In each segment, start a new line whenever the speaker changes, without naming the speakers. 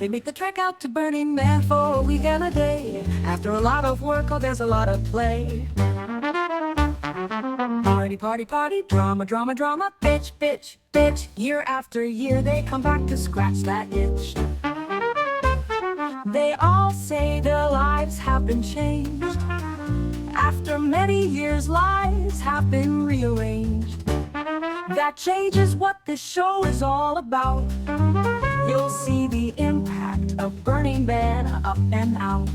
They make the trek out to Burning Man for a week and a day. After a lot of work, oh, there's a lot of play. Party, party, party, drama, drama, drama, bitch, bitch, bitch. Year after year, they come back to scratch that itch. They all say their lives have been changed. After many years, lives have been rearranged. That change is what this show is all about. You'll see the impact of Burning Man up and out.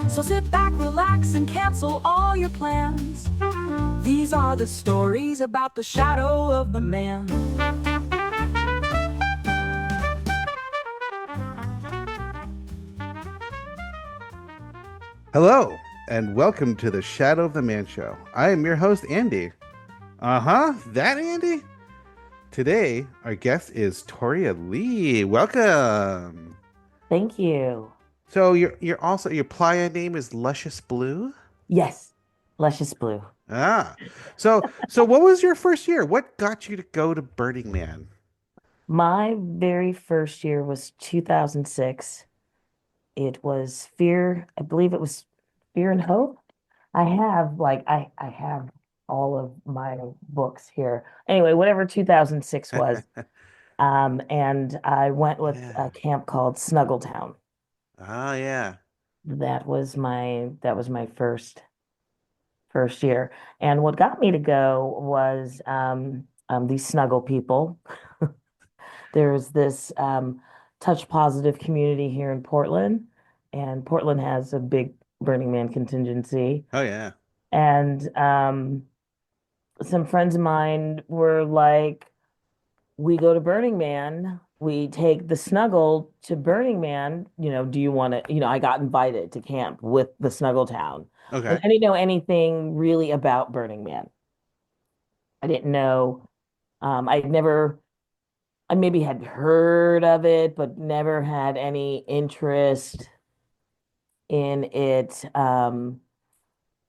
So sit back, relax, and cancel all your plans. These are the stories about the shadow of the man.
Hello, and welcome to the Shadow of the Man Show. I am your host, Andy. That Andy? Today, our guest is Torria Lee. Welcome.
Thank you.
So your playa name is Luscious Blue?
Yes, Luscious Blue.
So what was your first year? What got you to go to Burning Man?
My very first year was 2006. It was I believe it was Fear and Hope. I have all of my books here. Anyway, whatever 2006 was. And I went with
Yeah.
a camp called Snuggle Town.
Oh, yeah.
That was my first year. And what got me to go was these snuggle people. There's this touch positive community here in Portland, and Portland has a big Burning Man contingency.
Oh, yeah.
And some friends of mine were like, we go to Burning Man, we take the Snuggle to Burning Man. Do you want to, I got invited to camp with the Snuggle Town. And
Okay.
I didn't know anything really about Burning Man. I didn't know, I maybe had heard of it, but never had any interest in it.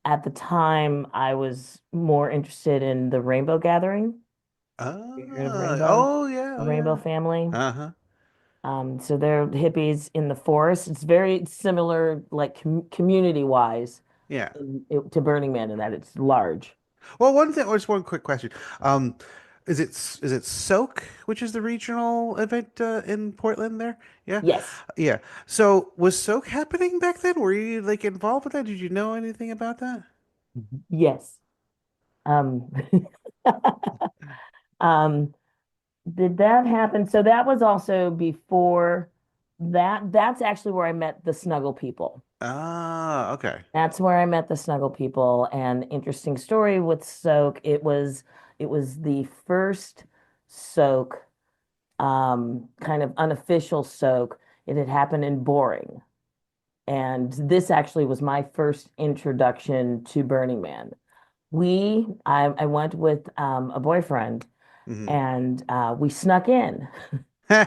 At the time, I was more interested in the Rainbow Gathering. You heard of Rainbow?
Oh, yeah.
The
Oh,
Rainbow
yeah.
family.
Uh-huh.
So they're hippies in the forest. It's very similar, like community wise,
Yeah.
to Burning Man in that it's large.
Well, one thing, or just one quick question. Um, is it Soak, which is the regional event in Portland there? Yeah.
Yes.
Yeah. So was Soak happening back then? Were you like involved with that? Did you know anything about that?
Yes. Um, um, did that happen? So that was also before that. That's actually where I met the Snuggle people.
Ah, okay.
That's where I met the Snuggle people. And interesting story with Soak. It was the first Soak, kind of unofficial Soak. It had happened in Boring. And this actually was my first introduction to Burning Man. I went with a boyfriend,
Hmm.
and we snuck in.
Was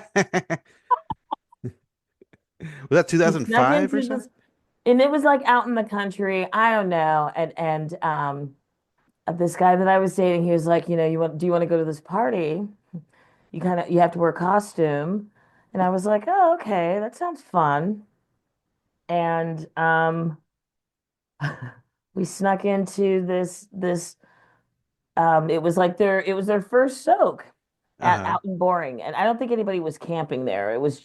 that
We snuck
2005 or
into
so?
this, and it was like out in the country. I don't know. And this guy that I was dating, he was like, do you want to go to this party? You have to wear a costume. And I was like, oh, okay, that sounds fun. And we snuck into this it was their first soak
Uh-huh.
out in Boring. And I don't think anybody was camping there. It was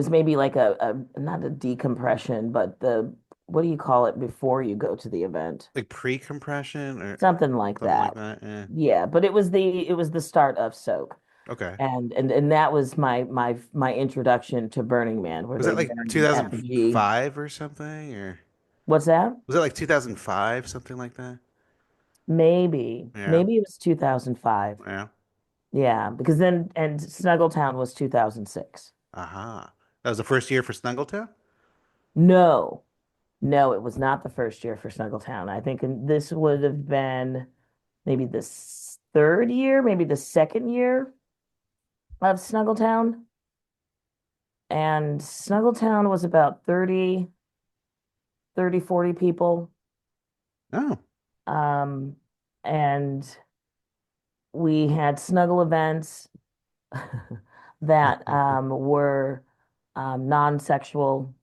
maybe like a not a decompression, but the what do you call it before you go to the event?
Like pre-compression or
Something like
something like
that.
that. Yeah.
Yeah, but it was the start of soak.
Okay.
And that was my introduction to Burning Man, where
Was
they
that like
burned effigy.
2005 or something? Or
What's that?
was it like 2005, something like that?
Maybe.
Yeah.
Maybe it was 2005.
Yeah.
Yeah, because then and Snuggletown was 2006.
Aha. That was the first year for Snuggle Town?
No, no, it was not the first year for Snuggletown. I think this would have been maybe the third year, maybe the second year of Snuggletown. And Snuggletown was about 40 people.
Oh.
Um, and we had snuggle events. that were non-sexual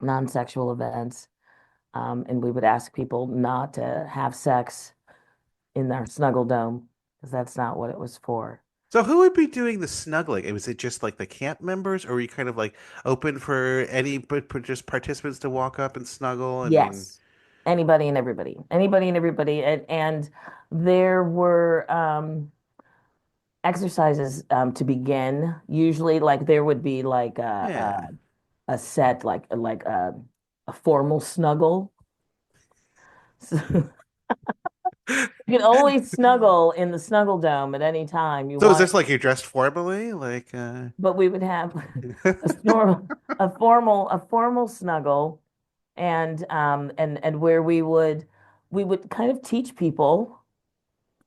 non-sexual events. And we would ask people not to have sex in our snuggle dome because that's not what it was for.
So who would be doing the snuggling? Was it just like the camp members, or were you kind of like open for any but just participants to walk up and snuggle? I mean,
Yes. Anybody and everybody. And there were exercises to begin. Usually, like there would be like
yeah.
a set, like a formal snuggle. So you can only snuggle in the snuggle dome at any time you
So is
want.
this like you're dressed formally?
But we would have a formal snuggle, and where we would kind of teach people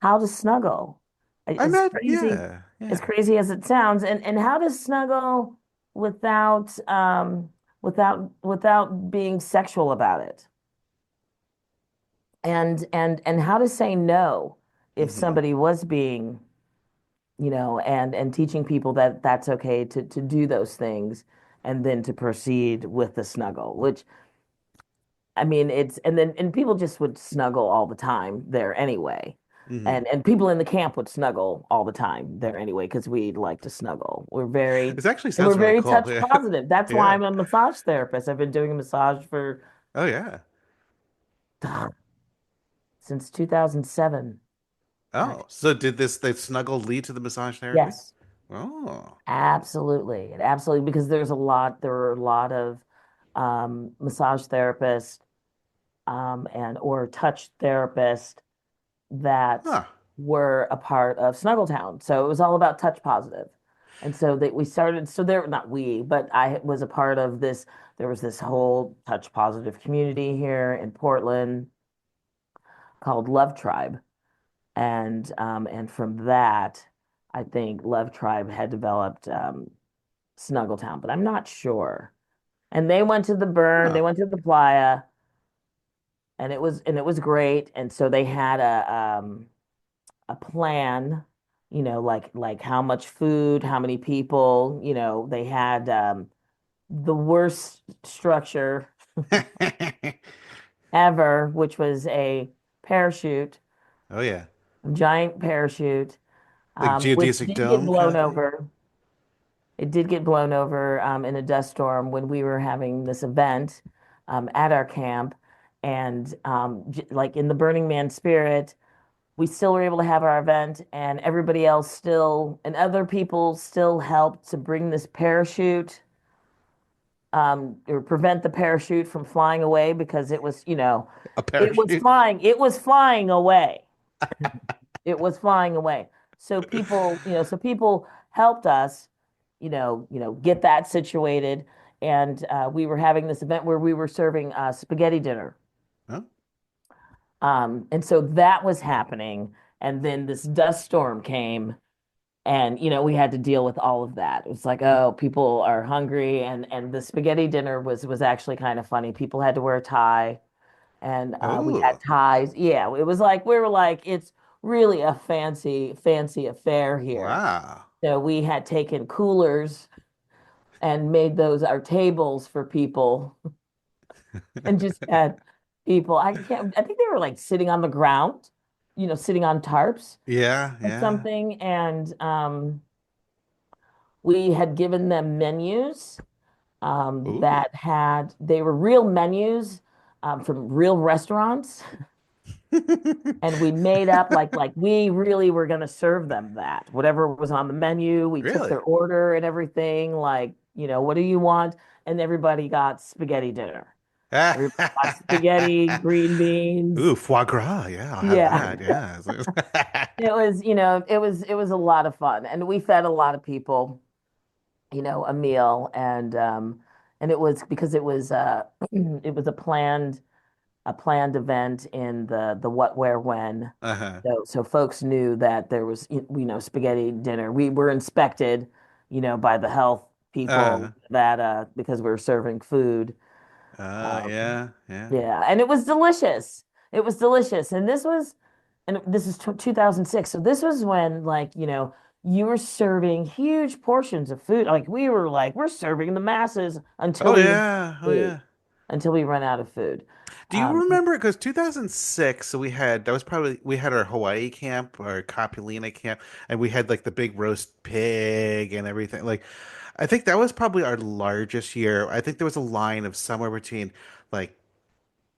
how to snuggle.
I
As
met,
crazy
yeah,
as
yeah.
crazy as it sounds, and how to snuggle without being sexual about it, and how to say no if
Hmm.
somebody was being, and teaching people that that's okay to do those things and then to proceed with the snuggle, which I mean, and people just would snuggle all the time there anyway.
Hmm.
And people in the camp would snuggle all the time there anyway because we like to snuggle.
This actually
And
sounds
we're
really
very
cool.
touch
Yeah.
positive. That's why
Yeah.
I'm a massage therapist. I've been doing a massage for
Oh yeah.
since 2007.
Oh, so did the snuggle lead to the massage therapy?
Yes,
Oh.
absolutely, because there are a lot of massage therapists and or touch therapists that
Huh.
were a part of Snuggle Town. So it was all about touch positive. And so that we started, so there, not we, but I was a part of this. There was this whole touch positive community here in Portland called Love Tribe. And from that, I think Love Tribe had developed Snuggle Town, but I'm not sure. And they went to the burn, they
Huh.
went to the playa, and it was great. And so they had a plan, like how much food, how many people, they had the worst structure ever, which was a parachute,
Oh yeah.
a giant parachute,
Like
which
geodesic
did get
dome kind
blown
of thing?
over. It did get blown over in a dust storm when we were having this event at our camp. And like in the Burning Man spirit, we still were able to have our event, and everybody else still, and other people still helped to bring this parachute, or prevent the parachute from flying away because it was,
A
it was
parachute?
flying, it was flying away. It was flying away. So people helped us, get that situated. And we were having this event where we were serving spaghetti dinner.
Huh?
And so that was happening. And then this dust storm came, and we had to deal with all of that. It was like, oh, people are hungry, and the spaghetti dinner was actually kind of funny. People had to wear a tie, and we had
Oh.
ties. Yeah, it was like we were like, it's really a fancy affair here.
Wow.
So we had taken coolers and made those our tables for people, and just had people. I think they were like sitting on the ground, sitting on tarps
Yeah,
or
yeah.
something. And we had given them menus
Ooh.
that they were real menus from real restaurants. And we made up like we really were going to serve them that. Whatever was on the menu, we took
Really?
their order and everything. Like, what do you want? And everybody got spaghetti dinner. Everybody got spaghetti, green beans.
Ooh, foie gras. Yeah, I'll have
Yeah.
that. Yeah.
It was a lot of fun. And we fed a lot of people, a meal. And it was because it was it was a planned event in the what, where, when.
Uh-huh.
So folks knew that there was, spaghetti dinner. We were inspected, by the health people
Uh-huh.
that because we were serving food. Um,
Yeah, yeah.
yeah, and it was delicious. And this is 2006. So this was when, like, you were serving huge portions of food. Like we were like, we're serving the masses until
Oh
we run
yeah,
out
oh
of food.
yeah.
Until we run out of food.
Do you
Um,
remember? Because 2006, so we had our Hawaii camp, our Kapulina camp, and we had like the big roast pig and everything. Like, I think that was probably our largest year. I think there was a line of somewhere between like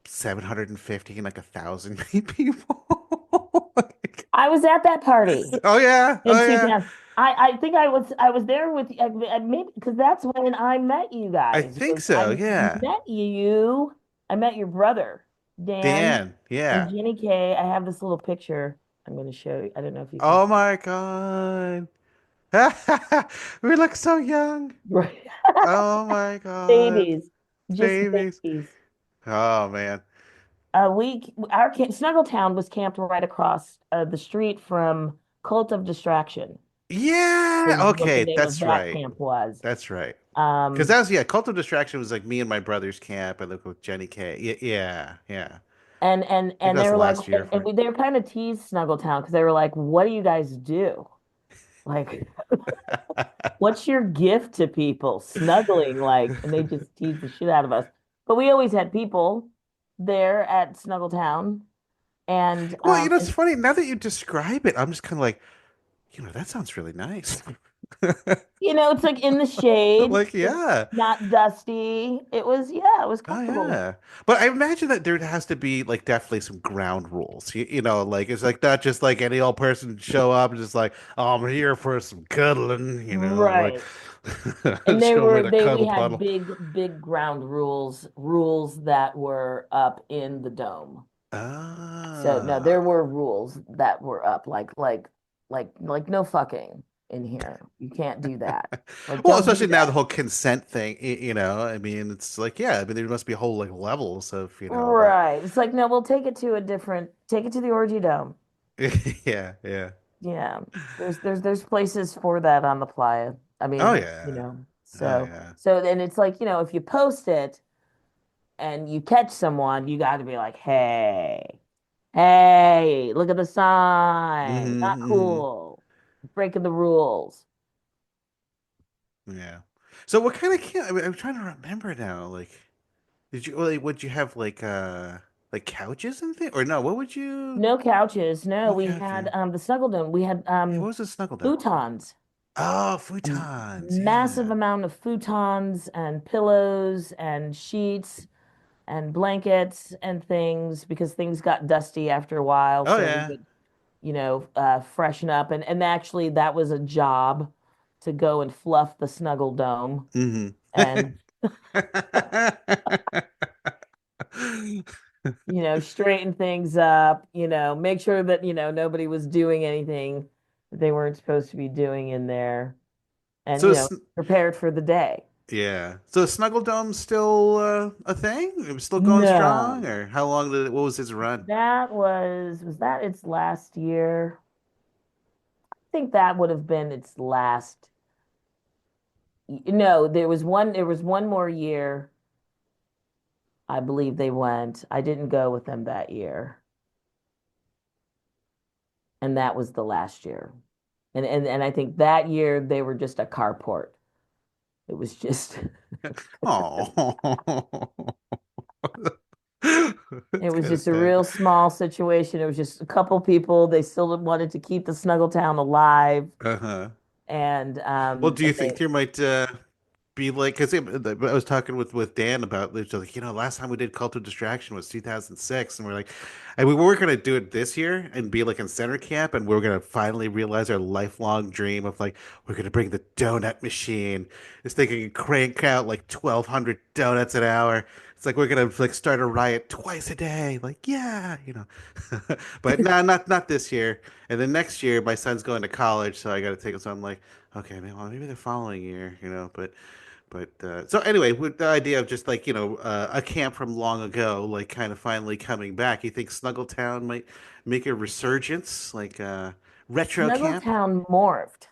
750 and like 1,000 people. Like,
I was at that party
oh yeah,
in
oh yeah.
2000. I think I was there with maybe because that's when I met you
I
guys.
think
Was
so.
I
Yeah,
met you? I met your brother, Dan,
Dan.
and
Yeah.
Jenny Kay. I have this little picture I'm going to show you. I don't know if you can.
Oh my God. We look so young.
Right.
Oh my God.
Babies, just
Babies.
babies.
Oh man.
Our camp, Snuggle Town was camped right across the street from Cult of Distraction,
Yeah.
is what the
Okay,
name of
that's
that
right.
camp was.
That's right. Because
Um,
that was Cult of Distraction was like me and my brother's camp. I lived with Jenny K. Yeah, yeah, yeah. I think
and
that was
they
the
were like,
last year for
they were kind of teased Snuggle Town because they were like, "What do you guys do? Like,
it.
what's your gift to people? Snuggling, like?" And they just teased the shit out of us. But we always had people there at Snuggle Town, and
Well, it's funny now that you describe it. I'm just kind of like, that sounds really nice.
it's like in the shade.
Like,
It's
yeah.
not dusty. Yeah, it was
Oh
comfortable.
yeah, but I imagine that there has to be like definitely some ground rules. Like it's like not just like any old person show up and just like, oh, I'm here for some cuddling, like
Right. And
show me the
we
cuddle
had
puddle.
big ground rules that were up in the dome. So no, there
Ah,
were rules that were up, like no fucking in here. You can't do that. Like
well,
don't do
especially now the
that.
whole consent thing. I mean, it's like yeah, I mean there must be whole like levels of that.
Right. It's like no, we'll take it to the orgy dome.
Yeah, yeah.
Yeah. There's places for that on the playa. I
Oh
mean,
yeah, oh
so
yeah.
then it's like, if you post it and you catch someone, you got to be like, hey, look at the sign. Not
Hmm.
cool. Breaking the rules.
Yeah. So what kind of camp? I mean, I'm trying to remember now. Like, would you have like couches and things, or no? What would you?
No couches. No,
No
we had
couches.
the snuggle dome. We had
Yeah, what was a snuggle down?
futons.
Oh,
M-
futons.
Massive
Yeah.
amount of futons and pillows and sheets and blankets and things because things got dusty after a while.
Oh
So we
yeah.
would, freshen up. And actually, that was a job to go and fluff the snuggle dome
Hmm.
and, straighten things up, make sure that, nobody was doing anything that they weren't supposed to be doing in there and,
So
prepared for the day.
yeah. So Snuggle Dome's still a thing? It was still going strong,
No,
or how long did it? What was his run?
was that its last year? I think that would have been its last. No, there was one more year. I believe they went. I didn't go with them that year. And that was the last year. And I think that year they were just a carport. It was just
Oh,
it
it's
was
kind of
just a
sad.
real small situation. It was just a couple people. They still wanted to keep the Snuggle Town alive.
Uh-huh.
And
Well, do you
and
think there might be like because I was talking with Dan about it, like last time we did Cult of Distraction was 2006, and we're like, and we were gonna do it this year and be like in center camp, and we are gonna finally realize our lifelong dream of like we're gonna bring the donut machine. This thing can crank out like 1,200 donuts an hour. It's like we're gonna like start a riot twice a day. Like yeah. But no, not this year. And then next year, my son's going to college, so I got to take him. So I'm like, okay, maybe the following year, But so anyway, with the idea of just like a camp from long ago, like kind of finally coming back, you think Snuggletown might make a resurgence, like retro
Snuggle
camp?
Town morphed.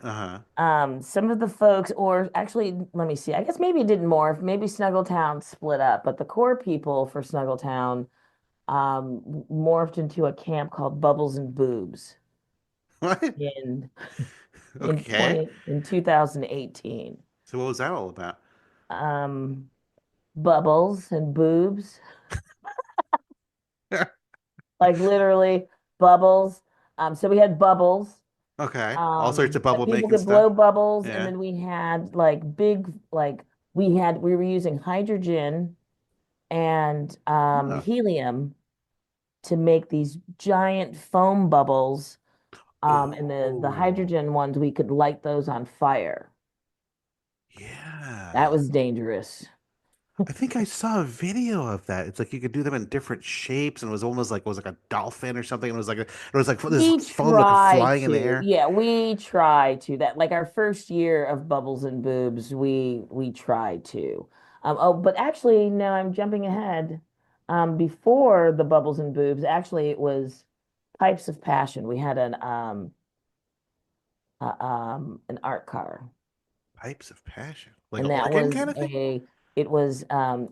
Uh-huh.
Some of the folks, or actually, let me see. I guess maybe it didn't morph. Maybe Snuggletown split up, but the core people for Snuggletown morphed into a camp called Bubbles and Boobs.
What?
in
Okay.
2018.
So what was that all about?
Um, Bubbles and Boobs, like literally bubbles. So we had bubbles.
Okay. All sorts of
That
bubble
people
making
could
stuff.
blow bubbles, and
Yeah.
then we had like big, like we were using hydrogen and
Oh.
helium to make these giant foam bubbles. And the
Oh.
hydrogen ones, we could light those on fire. That
Yeah.
was dangerous.
I think I saw a video of that. It's like you could do them in different shapes, and it was almost like it was like a dolphin or something. It was like this
We
foam like
try
flying in the
to,
air.
yeah, we try to that. Like our first year of Bubbles and Boobs, we tried to. But actually, no, I'm jumping ahead. Before the Bubbles and Boobs, actually, it was Pipes of Passion. We had an art car,
Pipes of Passion, like
and
an
that
organ
was
kind of thing.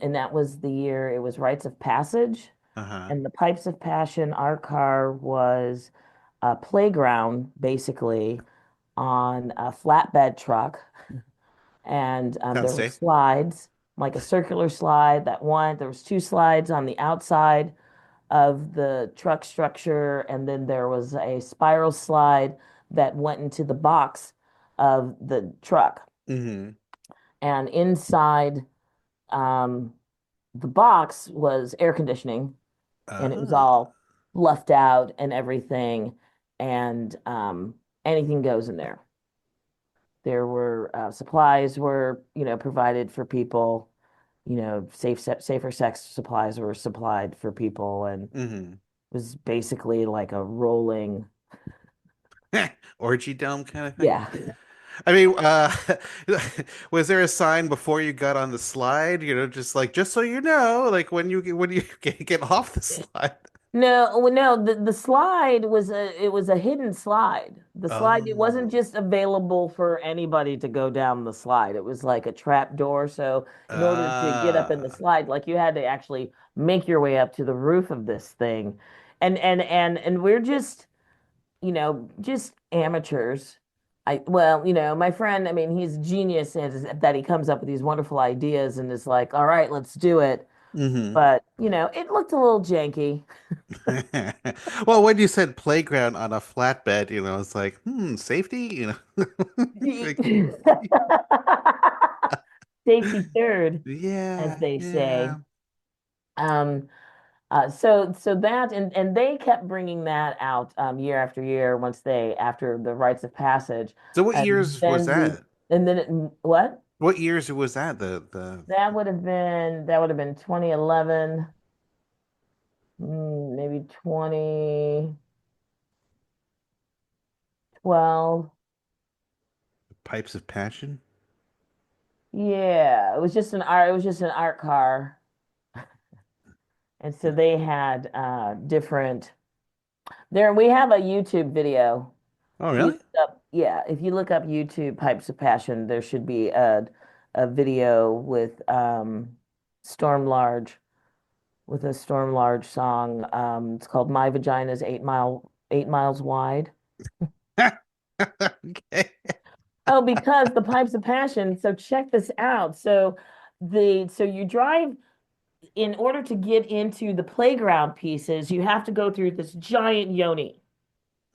and that was the year it was Rites of Passage,
Uh-huh.
and the Pipes of Passion art car was a playground basically on a flatbed truck, and
Sounds
there were
safe.
slides, like a circular slide that went. There was two slides on the outside of the truck structure, and then there was a spiral slide that went into the box of the truck.
Mm-hmm.
And inside um, the box was air conditioning, and it was
Ah.
all fluffed out and everything, and anything goes in there. There were supplies were, provided for people. Safer sex supplies were supplied for people, and it
Mm-hmm.
was basically like a rolling,
Orgy dome kind of thing.
yeah.
I mean, was there a sign before you got on the slide? Just like just so you know, like when you get off the slide.
No, well, no, the slide was a hidden slide. The slide, it wasn't
Oh.
just available for anybody to go down the slide. It was like a trap door. So in order to get up in the
Ah.
slide, like you had to actually make your way up to the roof of this thing. And we're just amateurs. My friend, I mean, he's a genius and that he comes up with these wonderful ideas and is like, all right, let's do it.
Mm-hmm.
But, it looked a little janky.
Well, when you said playground on a flatbed, it's like, safety, Like,
Safety third, as
yeah,
they say.
yeah.
Um, so that and they kept bringing that out year after year after the rites of passage,
So what
and
years was
then we
that?
and then what
What years was that? The
that would have been 2011, maybe 2012.
Pipes of Passion?
Yeah, it was just an art car. And so they had different there we have a YouTube video.
Oh,
If you
really?
look up, yeah, if you look up YouTube Pipes of Passion, there should be a video Storm Large with a Storm Large song. It's called My Vagina's 8 miles wide.
Okay.
Oh, because the Pipes of Passion. So check this out. So you drive in order to get into the playground pieces, you have to go through this giant yoni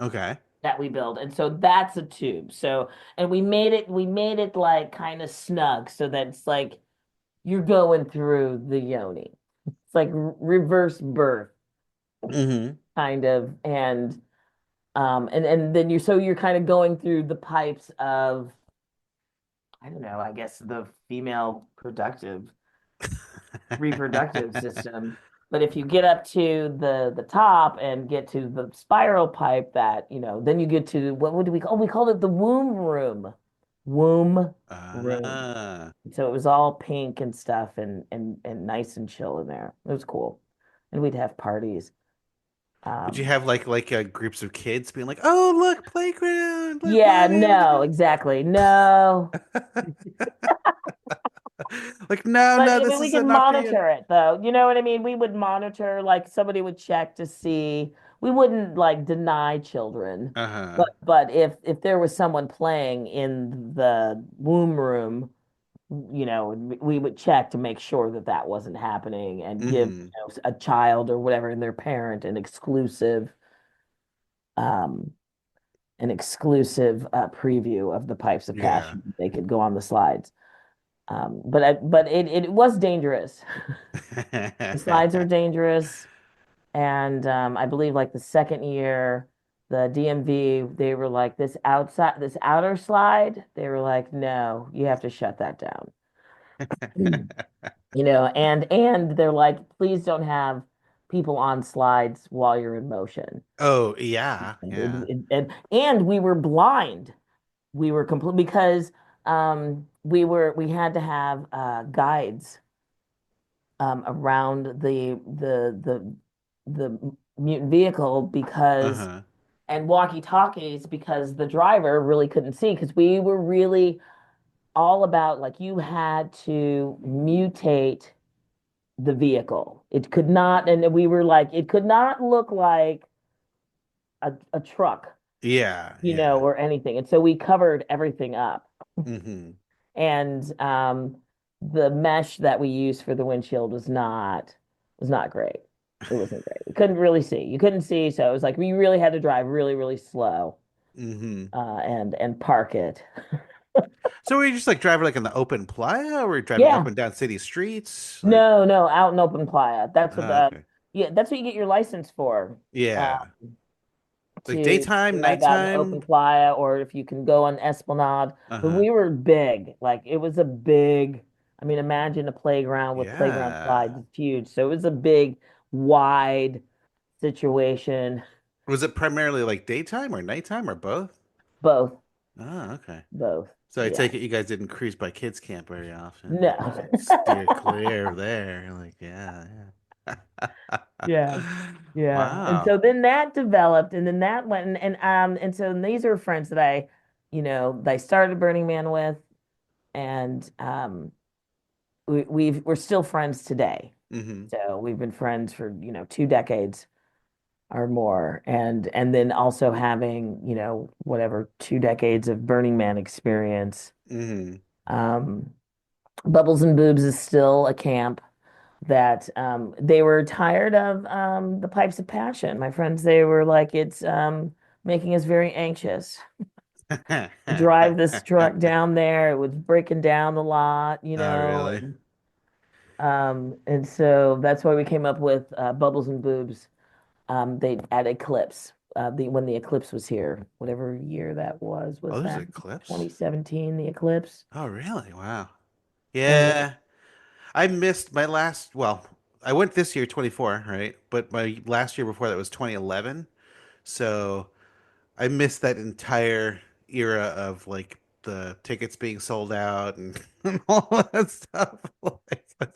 Okay.
that we build. And so that's a tube. And we made it like kind of snug so that it's like you're going through the yoni. It's like reverse birth
Hmm.
kind of. And then you're kind of going through the pipes of, I don't know, I guess the female reproductive system. But if you get up to the top and get to the spiral pipe, then you get to what do we call? We called it the womb room. Womb room.
Ah.
So it was all pink and stuff and nice and chill in there. It was cool. And we'd have parties.
Did you
Um,
have like groups of kids being like, "Oh, look, playground. Look,
yeah,
mommy, I want to
no,
go."
exactly. No.
Like, no,
But
no,
I
this
mean, we
is
could
enough for you.
monitor it though. You know what I mean? We would monitor, like somebody would check to see we wouldn't like deny children,
Uh-huh.
but if there was someone playing in the womb room, we would check to make sure that that wasn't happening and give,
Hmm.
a child or whatever and their parent um, an exclusive preview of the Pipes of
Yeah.
Passion. They could go on the slides. But it was dangerous. The slides are dangerous. And I believe like the second year, the DMV, they were like, this outer slide, they were like, no, you have to shut that down. And they're like, please don't have people on slides while you're in motion.
Oh, yeah,
And,
yeah.
and we were blind. We were complete because we had to have guides around the mutant vehicle because
Uh-huh.
and walkie-talkies because the driver really couldn't see because we were really all about like you had to mutate the vehicle. It could not, and we were like, it could not look like a truck,
Yeah, yeah.
or anything. And so we covered everything up.
Hmm.
And the mesh that we used for the windshield was not great. It wasn't great. We couldn't really see. You couldn't see, so it was like we really had to drive really, really slow
Hmm.
and park it.
So were you just like driving like in the open playa or were you driving up
Yeah.
and down city streets? Like,
No, no, out in open playa. That's what the
okay.
yeah, that's what you get your license for. Uh,
Yeah. Like
to
daytime,
drive out in open
nighttime?
playa or if you can go on Esplanade. But
Uh-huh.
we were big. Like it was a big, I mean, imagine a playground with playground slides.
Yeah.
It's huge. So it was a big, wide situation.
Was it primarily like daytime or nighttime or both?
Both,
Oh, okay.
both.
So I
Yeah.
take it you guys didn't cruise by kids camp very often.
No.
Like steer clear of there. Like, yeah, yeah.
Yeah. Yeah. And
Wow.
so then that developed and then that went and so these are friends that I started Burning Man with and we're still friends today.
Hmm.
So we've been friends for, 2 decades or more. And then also having, whatever 2 decades of Burning Man experience.
Hmm.
Um, Bubbles and Boobs is still a camp that they were tired of the Pipes of Passion. My friends, they were like, it's making us very anxious to drive this truck down there. It was breaking down a lot,
Oh, really?
and so that's why we came up with Bubbles and Boobs. They at Eclipse, when the eclipse was here, whatever year that
Oh,
was
there's
that
an eclipse?
2017, the eclipse?
Oh, really? Wow.
And
Yeah. I missed my last, well, I went this year 24, right? But my last year before that was 2011. So I missed that entire era of like the tickets being sold out and, and all that stuff.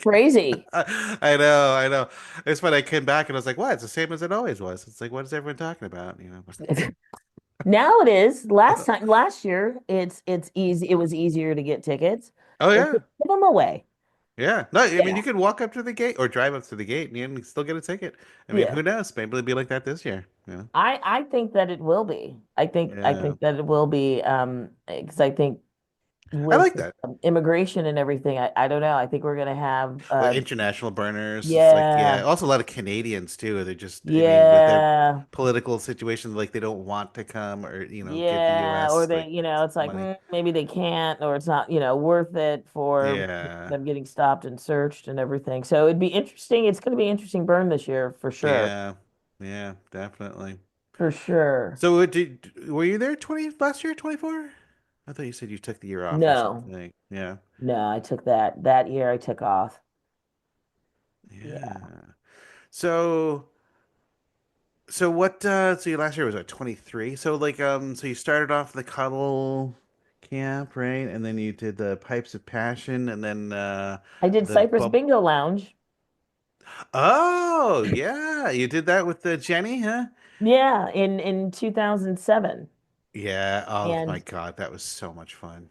crazy.
I know, I know. It's when I came back and I was like, what? It's the same as it always was. It's like, what is everyone talking about?
Now it is. Last year, it's easy. It was easier to get tickets.
Oh,
They
yeah.
could give them away.
Yeah. No, I mean,
Yeah,
you could walk up to the gate or drive up to the gate and you can still get a ticket. I mean,
yeah.
who knows? Maybe it'll be like that this year. Yeah.
I think that it will be. I
Yeah.
think that it will be. Because I think
I
with
like that.
immigration and everything, I don't know. I think we're gonna have
Like international burners. It's like, yeah,
yeah,
also a lot of Canadians too. They're just, I mean, with their
yeah.
political situation, like they don't want to come or, give the
Yeah, or
US
they,
like
it's like
money.
maybe they can't, or it's not, worth it for
Yeah.
them getting stopped and searched and everything. So it'd be interesting. It's going to be interesting burn this year for sure,
Yeah. Yeah, definitely.
for sure.
So were you there 20 last year, 24? I thought you said you took the year off or
No,
something. Yeah.
no, I took that year. I took off. Yeah,
Yeah. So so your last year was at 23. So like so you started off the cuddle camp, right? And then you did the pipes of passion and then
I did
the
Cypress
bub
Bingo Lounge.
Oh, yeah. You did that with the Jenny, huh?
Yeah, in 2007,
Yeah. Oh my
and
God, that was so much fun.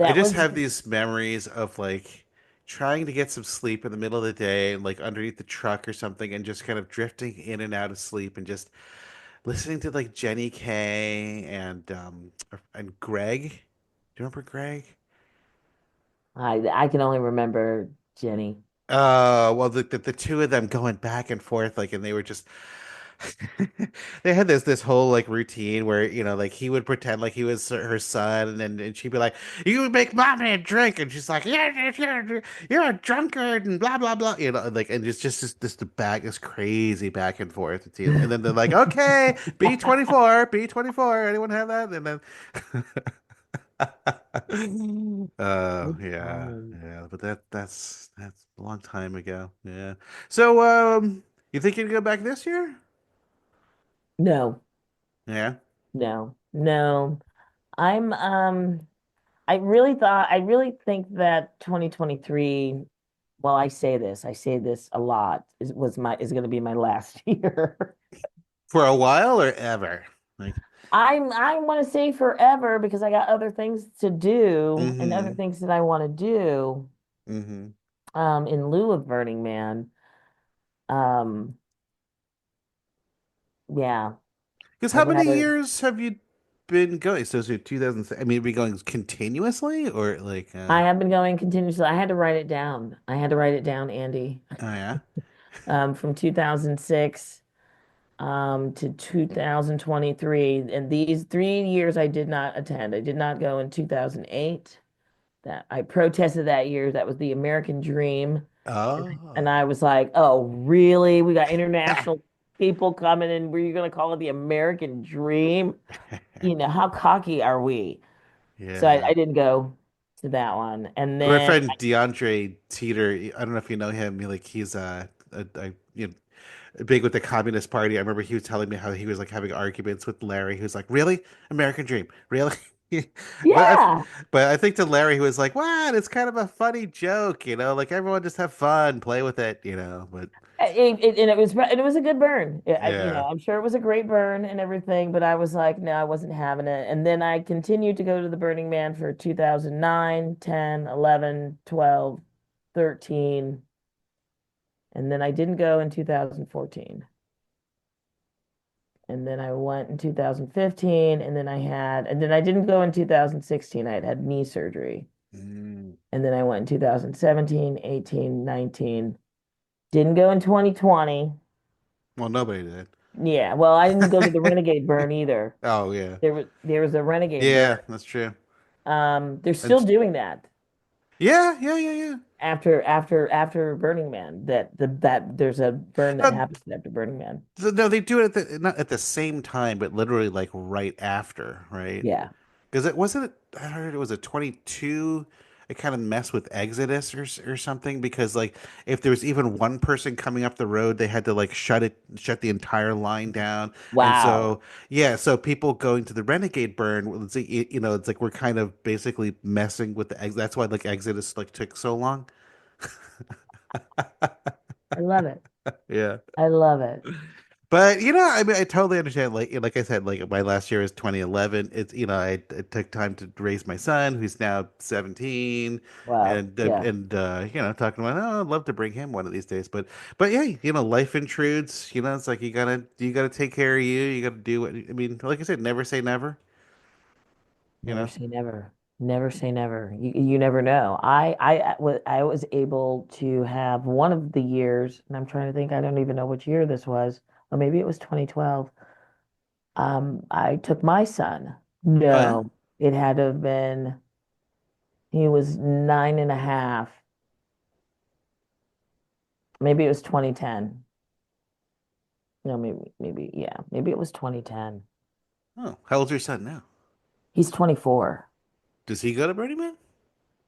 I
that
just
was
have these memories of like trying to get some sleep in the middle of the day, like underneath the truck or something, and just kind of drifting in and out of sleep, and just listening to like Jenny Kay and Greg. Do you remember Greg?
I can only remember Jenny.
Well, the two of them going back and forth, like, and they were just they had this whole like routine where like he would pretend like he was her son, and she'd be like, "You make mommy a drink," and she's like, "Yeah, you're a drunkard," and blah blah blah, like, and it's just this crazy back and forth, and then they're like, "Okay, B24, B24, anyone have that?" And then oh
Good
yeah,
times.
yeah, but that's a long time ago. Yeah. So you think you'd go back this year?
No,
Yeah.
no, no. I'm I really think that 2023, well, I say this a lot, is going to be my last year.
For a while or ever? Like,
I want to say forever because I got other things to do and other
mm-hmm,
things that I want to do
mm-hmm.
in lieu of Burning Man. Um yeah,
Because how
I'd
many
rather
years have you been going? So, 2000, I mean, be going continuously or like,
I have been going continuously. I had to write it down. I had to write it down, Andy.
oh yeah.
From 2006 to 2023. And these 3 years I did not attend. I did not go in 2008. That I protested that year. That was the American dream. And
Oh.
I was like, oh, really? We got international people coming in. Were you going to call it the American dream? You know, how cocky are we? So
Yeah.
I didn't go to that one. And
My
then,
friend DeAndre Teeter, I don't know if you know him. Like he's big with the Communist Party. I remember he was telling me how he was like having arguments with Larry. He was like, "Really, American Dream, really?" But
yeah,
I think to Larry, he was like, "What? It's kind of a funny joke, like everyone just have fun, play with it." But
and it was a good burn.
yeah,
I'm sure it was a great burn and everything, but I was like, no, I wasn't having it. And then I continued to go to the Burning Man for 2009, 10, 11, 12, 13, and then I didn't go in 2014. And then I went in 2015, and then I didn't go in 2016. I had had knee surgery.
mm.
And then I went in 2017, 18, 19. Didn't go in 2020.
Well, nobody did.
Yeah, well, I didn't go to the Renegade burn either.
Oh yeah,
There was a Renegade burn.
yeah, that's true.
They're still
And
doing that
yeah, yeah, yeah, yeah.
after Burning Man. That there's a burn that
No,
happens after Burning Man.
no, they do it not at the same time, but literally like right after, right?
Yeah.
Because it wasn't. I heard it was a 22. It kind of messed with Exodus or something. Because like if there was even one person coming up the road, they had to like shut the entire line down. And
Wow.
so yeah, so people going to the Renegade burn, it's like, it's like we're kind of basically messing with the That's why like Exodus like took so long.
I love it.
Yeah.
I love it.
But I mean, I totally understand. Like I said, like my last year is 2011. It's it took time to raise my son, who's now 17,
Wow. Yeah.
and talking about, oh, I'd love to bring him one of these days. But yeah, life intrudes. It's like you gotta take care of you. You gotta do what I mean. Like I said, never say never. You
Never
know.
say never. Never say never. You never know. I was able to have one of the years, and I'm trying to think, I don't even know which year this was, or maybe it was 2012. I took my son.
Oh yeah.
No, it had to have been, he was 9.5. Maybe it was 2010. No, yeah, maybe it was 2010.
Oh, how old's your son now?
He's 24.
Does he go to Burning Man?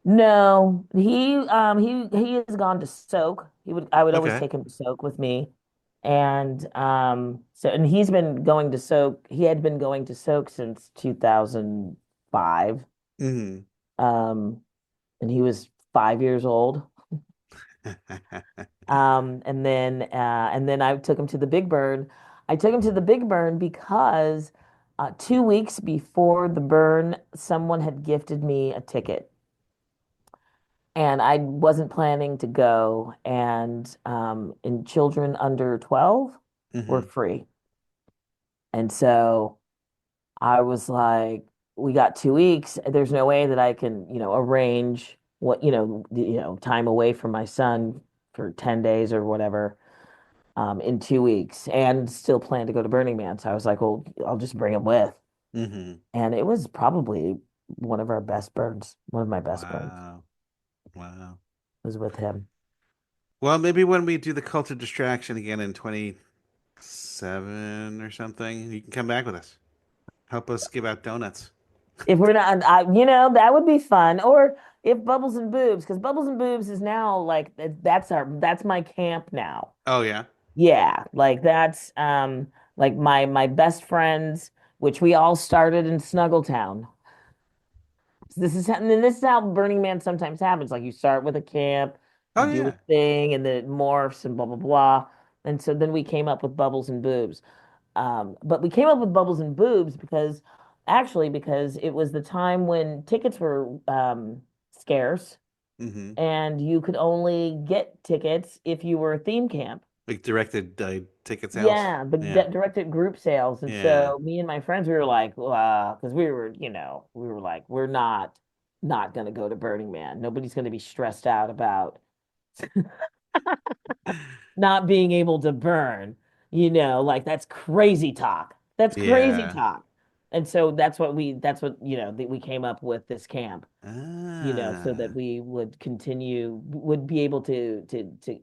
No, he has gone to soak. I would always
Okay.
take him to soak with me. And he's been going to soak. He had been going to soak since 2005.
Hmm.
Um and he was 5 years old. And then I took him to the Big Burn. I took him to the Big Burn because 2 weeks before the burn, someone had gifted me a ticket. and I wasn't planning to go. And children under 12 were
Hmm.
free. And so I was like, we got 2 weeks. There's no way that I can, arrange time away from my son for 10 days or whatever, in 2 weeks and still plan to go to Burning Man. So I was like, well, I'll just bring him with.
Hmm.
And it was probably one of our best burns. One of my best burns
Wow. Wow.
was with him.
Well, maybe when we do the cult of distraction again in 27 or something, you can come back with us. Help us give out donuts.
If we're not, that would be fun. Or if Bubbles and Boobs, because Bubbles and Boobs is now like that's my camp now.
Oh yeah.
Yeah, like that's like my best friends, which we all started in Snuggle Town. This is how Burning Man sometimes happens. Like you start with a camp,
Oh
you do a
yeah.
thing, and then it morphs and blah blah blah. And so then we came up with Bubbles and Boobs. But we came up with Bubbles and Boobs because it was the time when tickets were scarce
Hmm.
and you could only get tickets if you were a theme camp.
Like directed ticket sales.
Yeah, the
Yeah.
directed group sales. And
Yeah.
so me and my friends, we were like, because we were like, we're not going to go to Burning Man. Nobody's going to be stressed out about not being able to burn, like that's crazy talk. That's crazy
Yeah.
talk. And so that's what, that we came up with this camp, so that
Ah.
we would be able to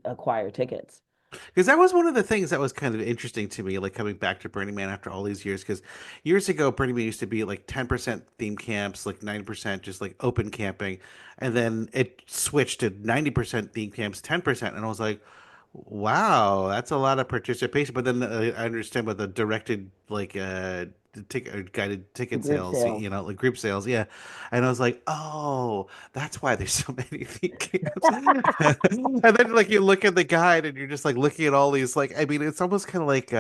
acquire tickets.
Because that was one of the things that was kind of interesting to me, like coming back to Burning Man after all these years. Because years ago, Burning Man used to be like 10% theme camps, like 90% just like open camping. And then it switched to 90% theme camps, 10%. And I was like, wow, that's a lot of participation. But then I understand about the directed, like, guided
The
ticket
group
sales,
sales.
like group sales. Yeah. And I was like, oh, that's why there's so many theme camps. And then like you look at the guide and you're just like looking at all these like I mean it's almost kind of like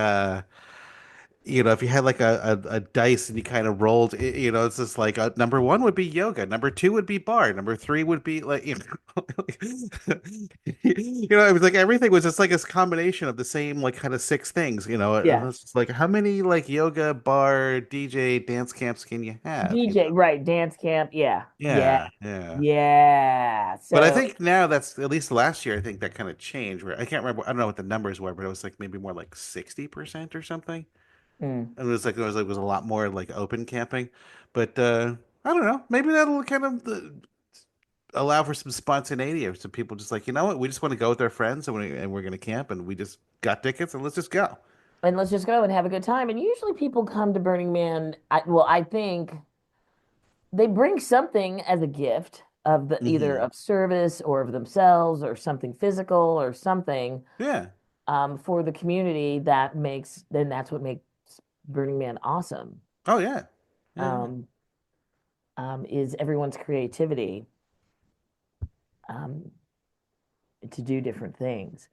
if you had like a dice and you kind of rolled it's just like number one would be yoga, number two would be bar, number three would be like it was like everything was just like this combination of the same like kind of six things, it
Yeah.
was just like how many like yoga, bar, DJ, dance camps can you have,
DJ, right, dance camp. Yeah. Yeah.
yeah, yeah.
Yeah.
But I
So,
think now that's at least last year. I think that kind of changed. Where I can't remember. I don't know what the numbers were, but it was like maybe more like 60% or something.
mm.
And it was a lot more like open camping. But I don't know. Maybe that'll kind of allow for some spontaneity, or some people just like what, we just want to go with our friends and we're going to camp and we just got tickets and let's just go.
And let's just go and have a good time. And usually people come to Burning Man. I think they bring something as a gift of the either
Hmm.
of service or of themselves or something physical or something,
Yeah.
for the community then that's what makes Burning Man awesome.
Oh yeah. Yeah.
Um, is everyone's creativity, um, to do different things.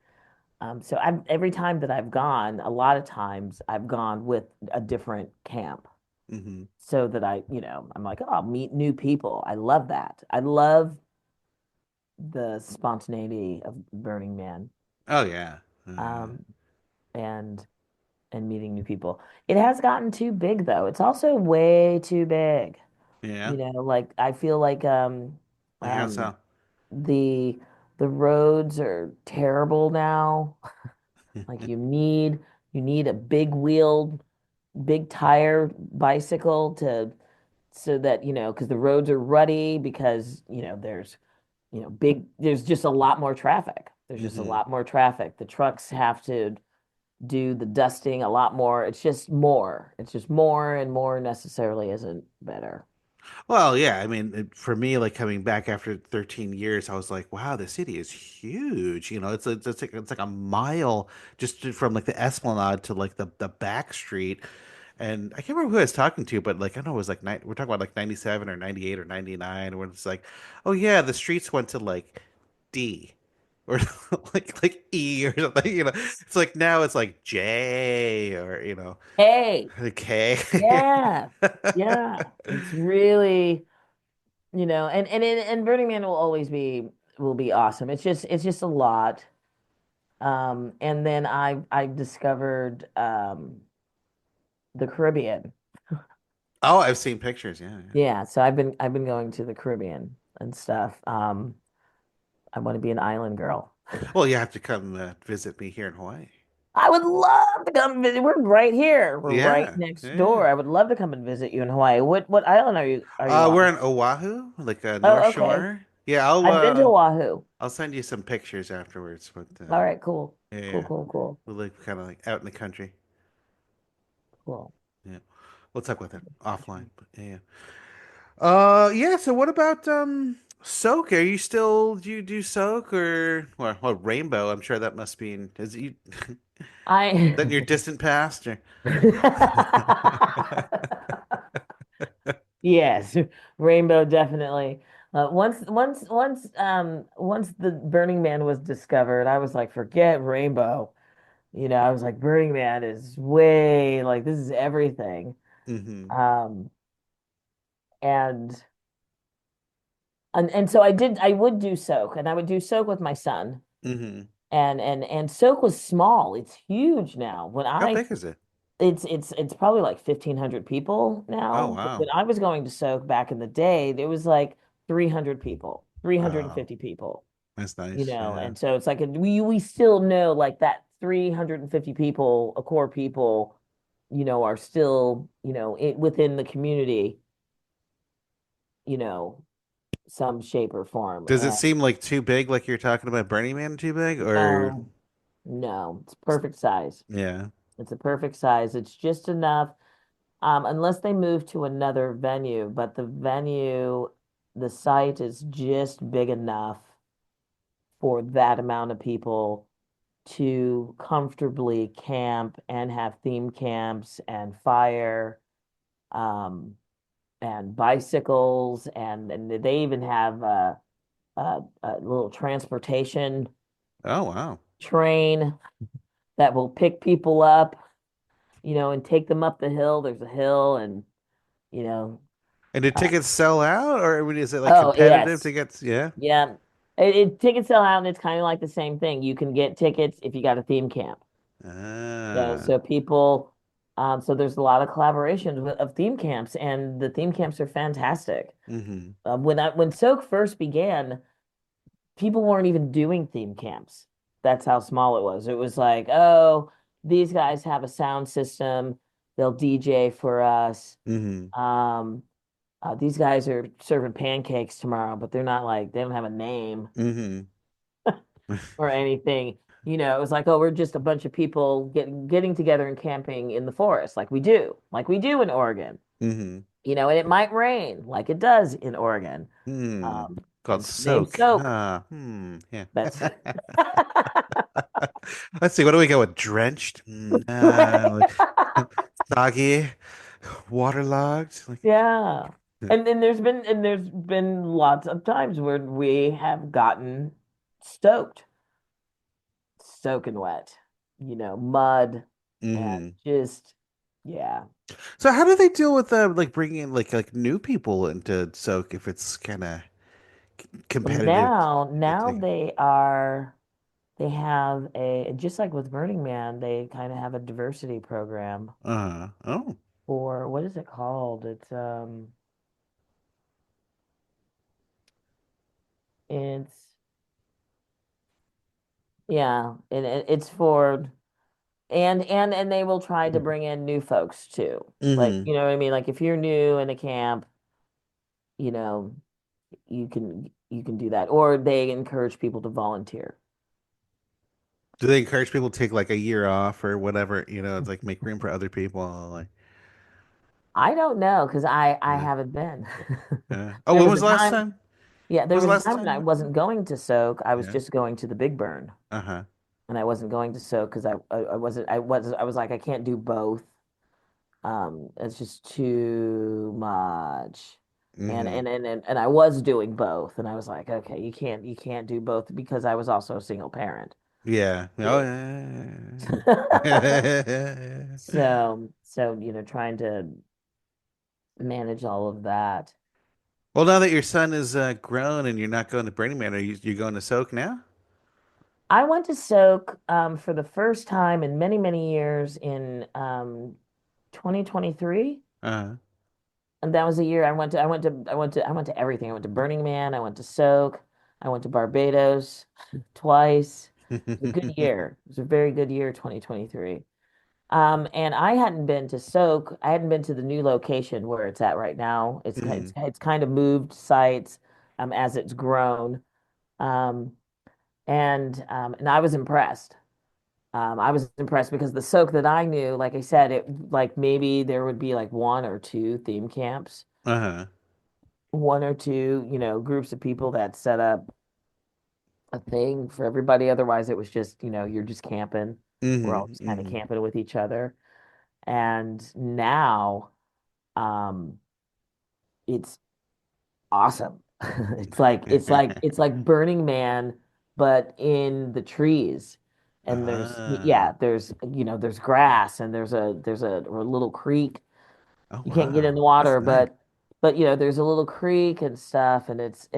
So every time that I've gone, a lot of times I've gone with a different camp
Hmm.
so that I'm like, oh, I'll meet new people. I love that. I love the spontaneity of Burning Man,
Oh yeah.
um, and meeting new people. It has gotten too big though. It's also way too big.
Yeah.
Like I feel like
Like how
um
so?
the roads are terrible now. Like you need a big wheeled, big tire bicycle to so that because the roads are rutty because there's just a lot more traffic. There's just a
Hmm.
lot more traffic. The trucks have to do the dusting a lot more. It's just more. It's just more, and more necessarily isn't better.
Well, yeah, I mean, for me, like coming back after 13 years, I was like, wow, the city is huge. It's like a mile just from like the Esplanade to like the back street. And I can't remember who I was talking to, but like I know it was like we're talking about like 97 or 98 or 99, where it's like, oh yeah, the streets went to like D or like E or something, It's like now it's like J or
Hey,
K.
yeah, yeah. It's really, and Burning Man will always be will be awesome. It's just a lot. And then I discovered the Caribbean.
Oh, I've seen pictures. Yeah, yeah.
Yeah, so I've been going to the Caribbean and stuff. I want to be an island girl.
Well, you have to come visit me here in Hawaii.
I would love to come visit. We're right here. We're right
Yeah,
next
yeah.
door. I would love to come and visit you in Hawaii. What island are you
We're
on?
in Oahu, like North
Oh, okay.
Shore. Yeah, I'll
I've been to Oahu.
I'll send you some pictures afterwards. But
All right, cool.
yeah,
Cool,
yeah,
cool, cool.
we live kind of like out in the country.
Cool.
Yeah, we'll talk with it offline. But yeah. Yeah. So what about soak? Are you still do you do soak or well rainbow? I'm sure that must be in is you
I
that in your distant past or
Yes, Rainbow definitely. Once the Burning Man was discovered, I was like, forget Rainbow. I was like, Burning Man is way like this is everything.
hmm
Um, and and so I would do soak, and I would do soak with my son,
hmm
and soak was small. It's huge now.
How big is it?
It's probably like 1,500 people
Oh
now. But when
wow.
I was going to soak back in the day, there was like 300 people,
Oh,
350 people,
that's nice. Yeah.
and so it's like we still know like that 350 people, a core people, are still, within the community, you know, some shape or form.
Does it
And
seem like too big, like you're talking about Burning Man too big, or
no, no, it's perfect size.
yeah?
It's a perfect size. It's just enough. Unless they move to another venue, but the site is just big enough for that amount of people to comfortably camp and have theme camps and fire, um, and bicycles, and they even have a little transportation
Oh wow.
train that will pick people up, and take them up the hill. There's a hill, and you know,
And did
uh,
tickets sell out, or is it like
oh
competitive
yes.
to get? Yeah.
Yeah. Tickets sell out, and it's kind of like the same thing. You can get tickets if you got a theme camp. So,
Ah.
so people, so there's a lot of collaborations of theme camps, and the theme camps are fantastic.
hmm
When Soak first began, people weren't even doing theme camps. That's how small it was. It was like, oh, these guys have a sound system. They'll DJ for us.
hmm
Um, these guys are serving pancakes tomorrow, but they're not like they don't have a name
hmm
or anything. It was like, oh, we're just a bunch of people getting together and camping in the forest, like we do in Oregon.
hmm
And it might rain, like it does in Oregon.
Hmm. Called
Hence the name
soak.
Soak.
Ah. Hmm. Yeah.
That's
Let's see. What do we go with? Drenched. Like soggy, waterlogged. Like.
yeah. And there's been lots of times where we have gotten stoked, soaking wet, mud, and
hmm
just yeah.
So how do they deal with like bringing in like new people into soak if it's kind of
Well,
competitive?
now
Like,
they have a just like with Burning Man, they kind of have a diversity program
oh.
for what is it called? It's yeah, and it's for and they will try to bring in new folks too. Like,
hmm
you know what I mean? Like if you're new in a camp, you know, you can do that. Or they encourage people to volunteer.
Do they encourage people to take like a year off or whatever? It's like make room for other people. Like,
I don't know because I
yeah.
haven't been.
Oh,
There
when
was
was
a
the last
time,
time?
yeah,
When
there
was the
was a
last
time when I
time?
wasn't going to soak. I was
Yeah.
just going to the Big Burn,
Uh-huh.
and I wasn't going to soak because I was like I can't do both. It's just too much. And
hmm
and and and, and I was doing both, and I was like, okay, you can't do both because I was also a single parent.
Yeah. Oh,
Yeah.
yeah.
So trying to manage all of that.
Well, now that your son is grown and you're not going to Burning Man, are you going to Soak now?
I went to Soak for the first time in many, many years in 2023.
Uh,
And that was a year I went to everything. I went to Burning Man, I went to Soak, I went to Barbados twice. It was a good year. It was a very good year, 2023. And I hadn't been to Soak. I hadn't been to the new location where it's at right now.
mhm.
It's kind of moved sites as it's grown. Um, and I was impressed. I was impressed because the Soak that I knew, like I said, it like maybe there would be like one or two theme camps,
Uh-huh.
one or two, groups of people that set up a thing for everybody. Otherwise, it was just, you're just camping. We're all
Hmm.
just kind of
Hmm.
camping with each other. And now, um, it's awesome. It's like Burning Man, but in the trees. And
Ah.
there's grass and there's a little creek.
Oh,
You can't get in
wow.
the
That's
water,
nice.
but there's a little creek and stuff, and there's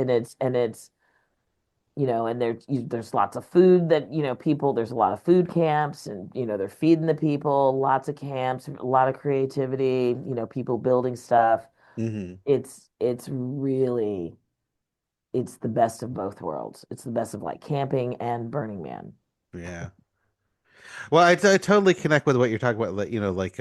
lots of food that people. There's a lot of food camps, and they're feeding the people. Lots of camps, a lot of creativity. People building stuff.
Hmm.
It's the best of both worlds. It's the best of like camping and Burning Man.
Yeah. Well, I totally connect with what you're talking about, like,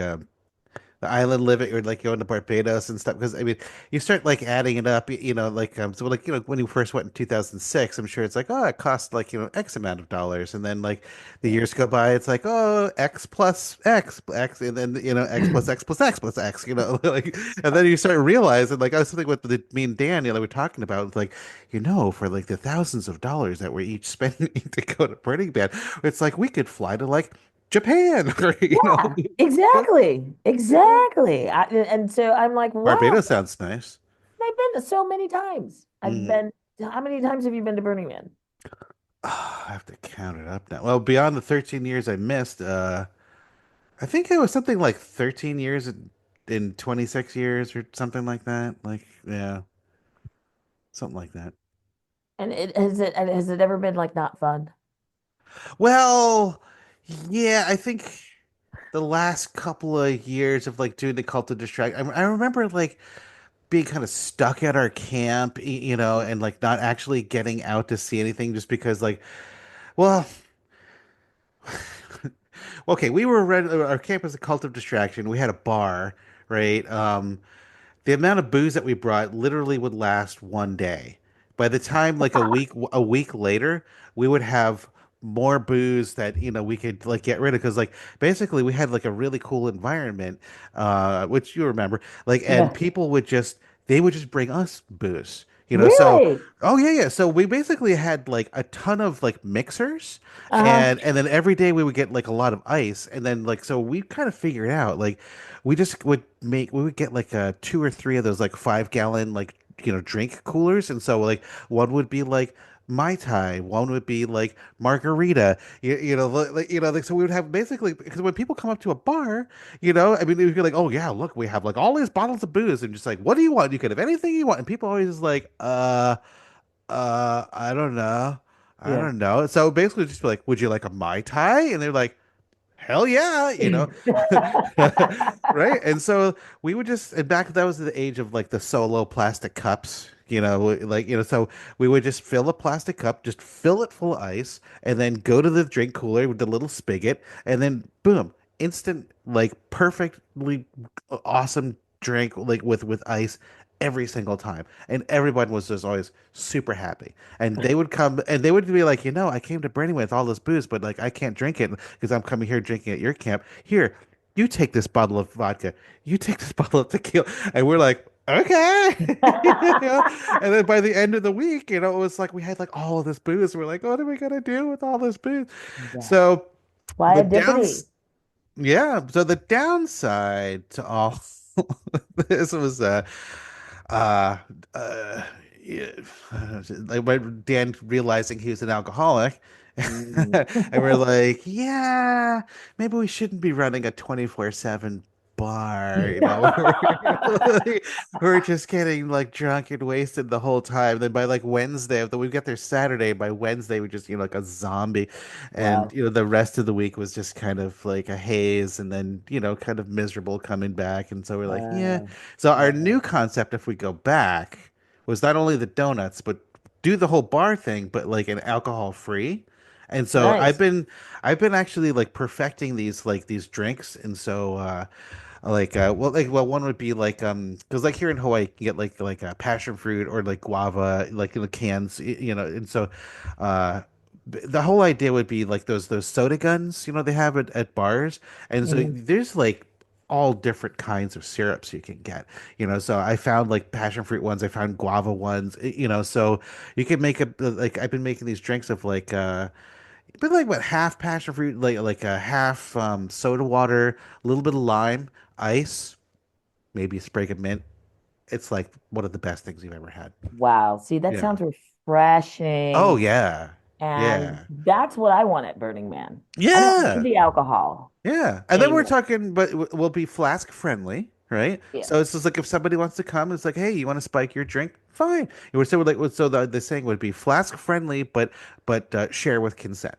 the island living or like going to Barbados and stuff. Because I mean, you start like adding it up, like so like when you first went in 2006, I'm sure it's like, oh, it cost like X amount of dollars, and then like the years go by, it's like, oh, X plus X X, and then X plus X plus X plus X, like, and then you start realizing like, I was something with me and Dan, we're talking about, it's like, for like the thousands of dollars that we're each spending to go to Burning Man, it's like we could fly to like Japan or
Yeah, exactly. Exactly. And so I'm like, wow,
Barbados sounds nice.
I've been to so many times.
Mm.
How many times have you been to Burning Man?
I have to count it up now. Well, beyond the 13 years I missed, I think it was something like 13 years in 26 years or something like that. Like, yeah, something like that.
And has it ever been like not fun?
Well, yeah, I think the last couple of years of like doing the cult of distraction, I remember like being kind of stuck at our camp, and like not actually getting out to see anything just because like, well, okay, we were our camp was a cult of distraction. We had a bar, right? The amount of booze that we brought literally would last one day. By the time like a week later, we would have more booze that we could like get rid of, because like basically we had like a really cool environment, which you remember, like, and
Yeah.
people would just they would just bring us booze. So
Really?
oh yeah, yeah. So we basically had like a ton of like mixers,
Uh-huh.
and then every day we would get like a lot of ice, and then like so we kind of figured out like we would get like two or three of those like 5 gallon like drink coolers, and so like one would be like Mai Tai, one would be like margarita, like, so we would have basically, because when people come up to a bar, I mean, we'd be like, oh yeah, look, we have like all these bottles of booze, and just like, what do you want? You could have anything you want, and people always is like, I don't know, I
Yeah.
don't know. So basically, just be like, would you like a Mai Tai? And they're like, hell yeah, right? And so we would just, and back that was the age of like the solo plastic cups, like, so we would just fill a plastic cup, just fill it full of ice, and then go to the drink cooler with the little spigot, and then boom, instant, like perfectly awesome drink, like with ice every single time. And everyone was just always super happy. And they would come and they would be like, I came to Burning with all this booze, but like I can't drink it because I'm coming here drinking at your camp. Here, you take this bottle of vodka. You take this bottle of tequila. And we're like, okay. And then by the end of the week, it was like we had like all of this booze. We're like, what are we gonna do with all this booze?
Yeah.
So the
Liability.
downs yeah, so the downside to all this was uh uh yeah, like when Dan realizing he was an alcoholic,
Mm.
and we're like, yeah, maybe we shouldn't be running a 24/7 bar, we're just getting like drunk and wasted the whole time. Then by like Wednesday, then we get there Saturday. By Wednesday, we just like a zombie, and
Wow.
the rest of the week was just kind of like a haze, and then kind of miserable coming back. And so we're like, yeah.
Wow.
So our new
Wow.
concept, if we go back, was not only the donuts, but do the whole bar thing, but like an alcohol free. And so
Nice.
I've been actually like perfecting these drinks, and so well one would be like because like here in Hawaii you can get like passion fruit or like guava like in the cans, and so uh the whole idea would be like those soda guns, they have at bars, and so
Mhm.
there's like all different kinds of syrups you can get, so I found like passion fruit ones, I found guava ones, so you can make a like I've been making these drinks of like but like what, half passion fruit, like a half soda water, a little bit of lime, ice, maybe a sprig of mint. It's like one of the best things you've ever had.
Wow. See, that
Yeah.
sounds
Oh
refreshing.
yeah.
And
Yeah.
that's what I want at Burning Man. I don't need
Yeah.
the alcohol
Yeah. And then we're
anymore.
talking, but we'll be flask friendly, right?
Yeah.
So it's just like if somebody wants to come, it's like, hey, you want to spike your drink? Fine. You would say like so the saying would be flask friendly, but share with consent.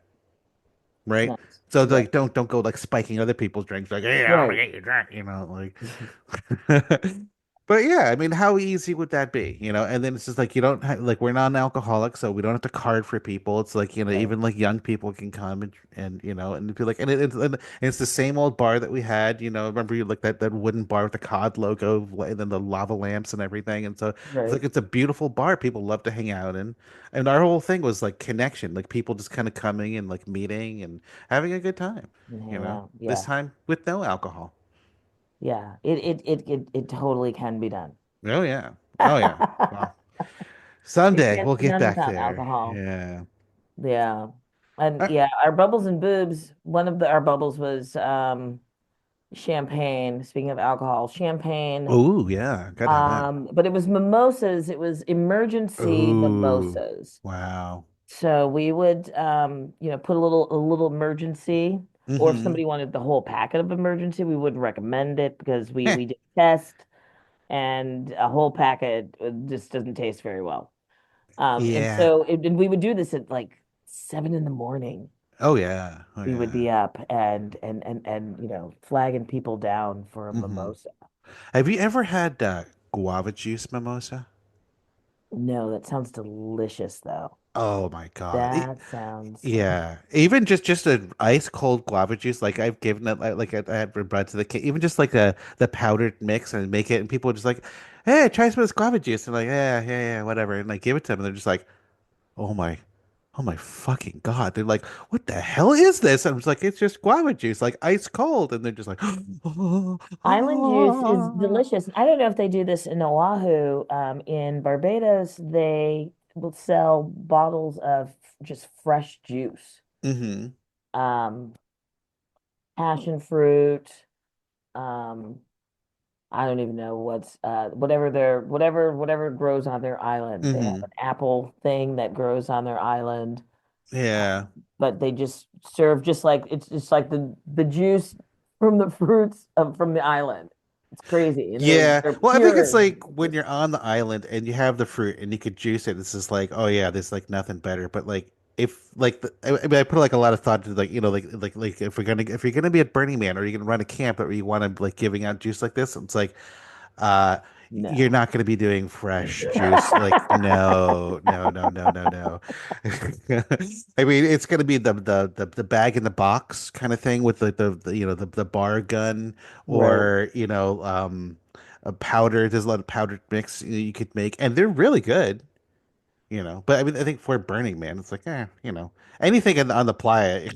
Right?
Nice.
So
Right.
like don't go like spiking other people's drinks like, hey, I'm gonna
Right.
get you drunk, like but yeah, I mean, how easy would that be? And then it's just like you don't have, like we're non-alcoholic, so we don't have to card for people. It's like,
Right.
even like young people can come and and be like, and it's the same old bar that we had, remember you like that wooden bar with the COD logo and then the lava lamps and everything. And so it's
Right.
like it's a beautiful bar people love to hang out in. And our whole thing was like connection, like people just kind of coming and like meeting and having a good time,
And hang out.
this
Yeah.
time with no alcohol.
Yeah. It totally can be done.
Oh yeah. Oh yeah. Well,
It
someday
can't
we'll
be
get
done
back
without
there.
alcohol.
Yeah.
Yeah. And
Uh,
yeah, our Bubbles and Boobs, one of our bubbles was champagne. Speaking of alcohol, champagne.
oh yeah. Gotta have that.
But it was mimosas. It was emergency
Oh
mimosas.
wow.
So we would, put a little emergency, or if
Mm-hmm.
somebody wanted the whole packet of emergency, we wouldn't recommend it because we
Heh.
we did a test, and a whole packet just doesn't taste very well. And
Yeah.
so and we would do this at like 7 in the morning.
Oh yeah. Oh
We would
yeah.
be up and flagging people down for a
Mm-hmm.
mimosa.
Have you ever had guava juice mimosa?
No, that sounds delicious though.
Oh my God.
That sounds
Yeah, even just an ice cold guava juice, like I've given it, like I had brought to the kid, even just like the powdered mix and make it, and people are just like, "Hey, try some of this guava juice," and like, yeah, yeah, yeah, whatever, and like give it to them, and they're just like, "Oh my, oh my fucking God!" They're like, "What the hell is this?" And I'm just like, "It's just guava juice, like ice cold," and they're just like,
Island juice is delicious. I don't know if they do this in Oahu. In Barbados, they will sell bottles of just fresh juice.
mm-hmm,
Um, Passion fruit. Um, I don't even know what's whatever grows on their island. They have
mm-hmm,
an apple thing that grows on their island.
yeah.
But they just serve just like it's just like the juice from the fruits from the island. It's crazy, and they're
Yeah.
they're
Well, I think
pure
it's
and
like when
delicious.
you're on the island and you have the fruit and you could juice it, it's just like, oh yeah, there's like nothing better. But like if like I mean I put like a lot of thought to like, like if you're gonna be at Burning Man or you're gonna run a camp or you want to like giving out juice like this, it's like uh you're
No.
not going to be doing fresh juice. Like, no, no, no, no, no, no. I mean, it's going to be the bag in the box kind of thing with the bar gun,
Right.
or a powder. There's a lot of powdered mix you could make, and they're really good. But I mean, I think for Burning Man, it's like, anything on the playa.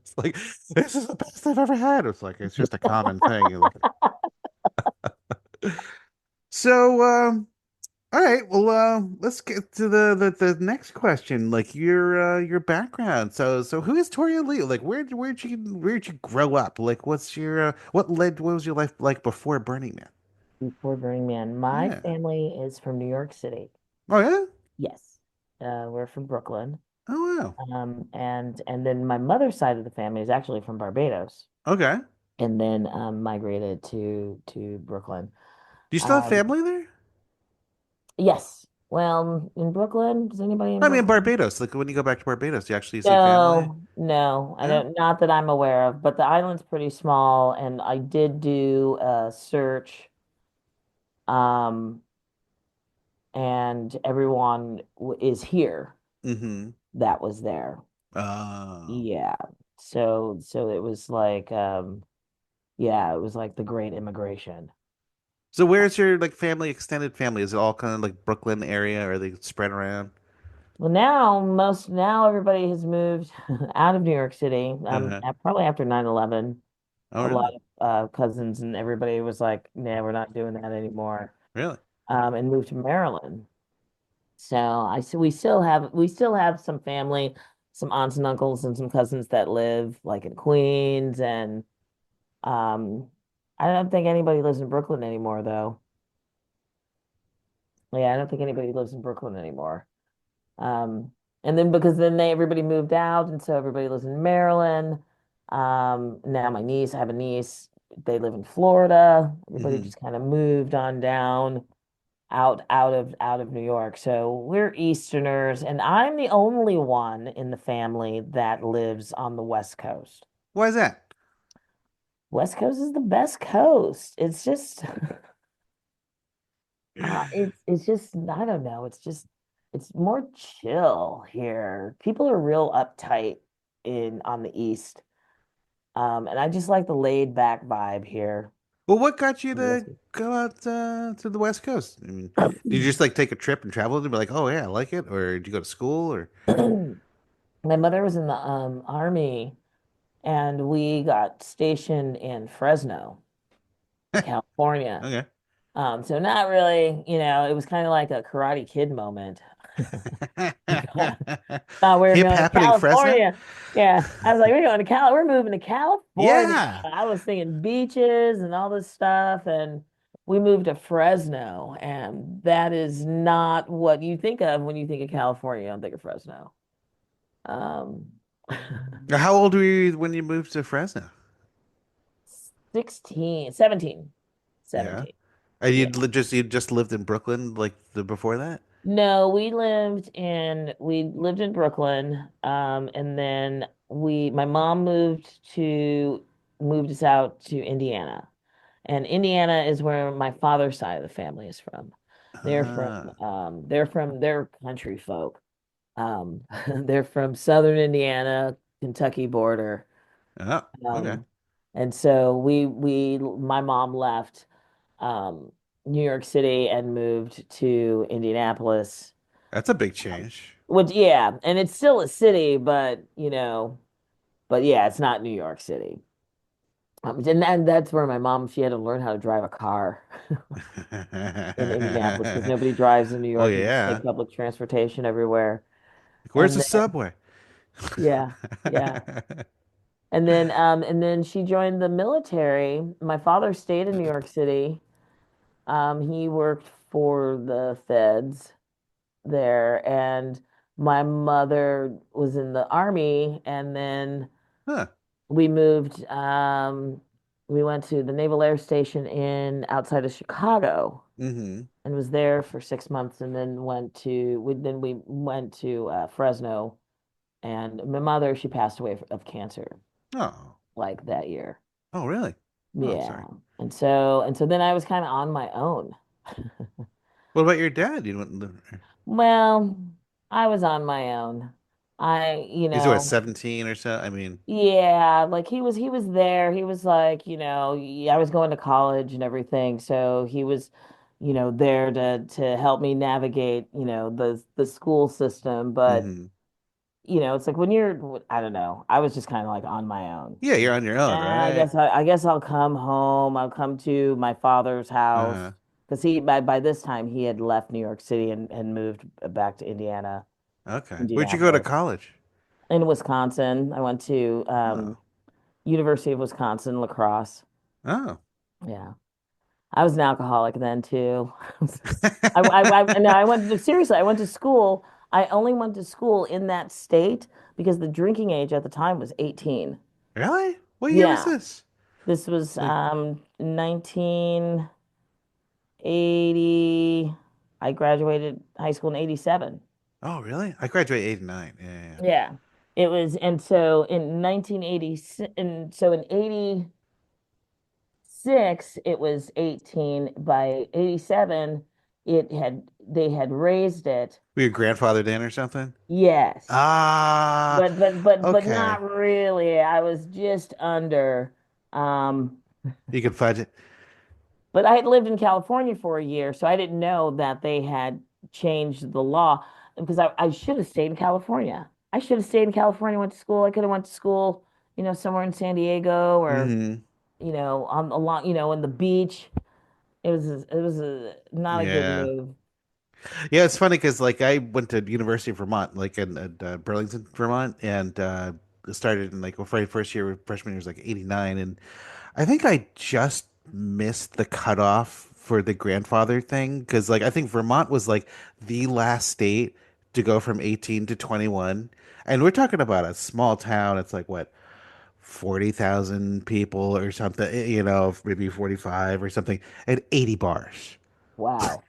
It's like, this is the best I've ever had. It's like it's just a common thing. You're like, so, all right, well, let's get to the next question, like your background. So who is Torria Lee? Like, where'd you grow up? Like, what was your life like before Burning Man?
Before Burning Man, my
Yeah.
family is from New York City.
Oh yeah.
Yes. We're from Brooklyn.
Oh wow.
And then my mother's side of the family is actually from Barbados.
Okay.
and then migrated to Brooklyn.
Do you still have
Um,
family there?
yes. Well, in Brooklyn, does anybody in
I mean,
Brooklyn?
Barbados. Like when you go back to Barbados, do you actually see family?
No, no, I
No?
don't, not that I'm aware of, but the island's pretty small, and I did do a search, um, and everyone is here
Mm-hmm.
that was there.
Oh.
Yeah. So it was like, yeah, it was like the Great Immigration.
So where's your like family, extended family? Is it all kind of like Brooklyn area, or are they spread around?
Well, now everybody has moved out of New York City.
Uh-huh.
Probably after 9/11,
Oh,
a
really?
lot of cousins and everybody was like, "Nah, we're not doing that anymore."
Really?
And moved to Maryland. So we still have some family, some aunts and uncles and some cousins that live like in Queens, and um, I don't think anybody lives in Brooklyn anymore though. Yeah, I don't think anybody lives in Brooklyn anymore. Um, and then because then everybody moved out, and so everybody lives in Maryland. Now I have a niece, they live in Florida. Everybody
Mm-hmm.
just kind of moved on down out of New York. So we're Easterners, and I'm the only one in the family that lives on the West Coast.
Why is that?
West Coast is the best coast. It's just it's just I don't know. It's more chill here. People are real uptight in on the East. And I just like the laid back vibe here
Well, what got you
on the West
to go out to the West Coast? I mean, did you just like take a trip and travel and be like, oh yeah, I like it, or did you go to school, or?
Coast. My mother was in the army, and we got stationed in Fresno, California.
Okay.
So not really, it was kind of like a Karate Kid moment. Thought we were
Hip
going to
happening Fresno?
California. Yeah, I was like, we're moving to California.
Yeah.
I was thinking beaches and all this stuff, and we moved to Fresno, and that is not what you think of when you think of California. You don't think of Fresno. Um,
How old were you when you moved to Fresno?
16, 17,
Yeah.
17.
And
Yeah.
you just lived in Brooklyn like the before that?
No, we lived in Brooklyn, and then my mom moved us out to Indiana, and Indiana is where my father's side of the family is from.
Ah.
They're country folk. Um, they're from southern Indiana, Kentucky border.
Oh, okay.
Um, and so my mom left um New York City and moved to Indianapolis.
That's a big
Um,
change.
which yeah, and it's still a city, but yeah, it's not New York City. And that's where my mom, she had to learn how to drive a car in Indianapolis because nobody drives in New
Oh
York. You just
yeah.
take public transportation everywhere.
Like, where's
And
the
then
subway?
yeah, yeah. And then she joined the military. My father stayed in New York City. He worked for the feds there, and my mother was in the army, and then
Huh.
we moved. We went to the Naval Air Station in outside of Chicago
Mm-hmm.
and was there for 6 months, and then we went to Fresno, and my mother, she passed away of cancer
Oh.
like that year.
Oh, really? Oh,
Yeah.
sorry.
And so then I was kind of on my own.
What about your dad? You wouldn't live there.
Well, I was on my own. I, you
He's what,
know,
17 or so? I mean,
yeah, like he was there. He was like, I was going to college and everything, so he was, there to help me navigate, the school system. But,
mm-hmm.
it's like I don't know. I was just kind of like on my own.
Yeah, you're on your own,
I
right?
guess I guess I'll come home. I'll come to my father's house
Uh-huh.
because by this time he had left New York City and moved back to
Okay. Where'd you go to
Indianapolis.
college?
In Wisconsin. I went to
Oh.
University of Wisconsin, La Crosse.
Oh.
Yeah, I was an alcoholic then too. No, I went to seriously. I went to school. I only went to school in that state because the drinking age at the time was 18.
Really? What year was
Yeah,
this?
This was
Like,
1980. I graduated high school in 87.
oh, really? I graduated 89. Yeah, yeah, yeah.
Yeah. It was, and so in 1980, and so in 86, it was 18. By 87, they had raised it.
Were your grandfathered in or something?
Yes.
Ah,
But
okay.
not really. I was just under. Um,
You can fudge it.
but I had lived in California for a year, so I didn't know that they had changed the law because I should have stayed in California. I should have stayed in California, went to school. I could have went to school, somewhere in San Diego or,
Hmm.
on along, in the beach. It was not a good
Yeah.
move.
Yeah, it's funny because like I went to University of Vermont, like in Burlington, Vermont, and started in like well, first year, freshman year was like 89, and I think I just missed the cutoff for the grandfather thing because like I think Vermont was like the last state to go from 18 to 21, and we're talking about a small town. It's like what 40,000 people or something, maybe 45 or something, and 80 bars.
Wow.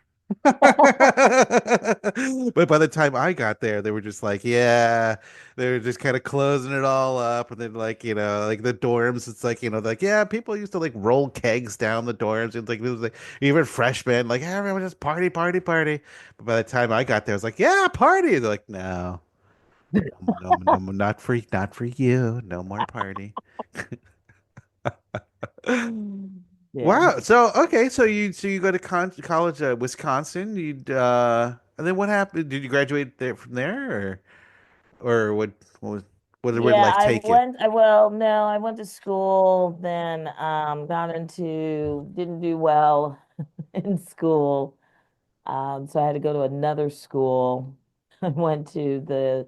But by the time I got there, they were just like, yeah, they were just kind of closing it all up. And then, like, like the dorms, it's like, like, yeah, people used to like roll kegs down the dorms. And like, it was like, even freshmen, like, hey, everyone just party, party, party. But by the time I got there, I was like, yeah, party. They're like, no, no, no, no, not for you. No more party.
Yeah.
Wow. So okay, so you go to college, Wisconsin. And then what happened? Did you graduate there from there, or where did
Yeah,
life take you?
no, I went to school, then didn't do well in school. So I had to go to another school. I went to the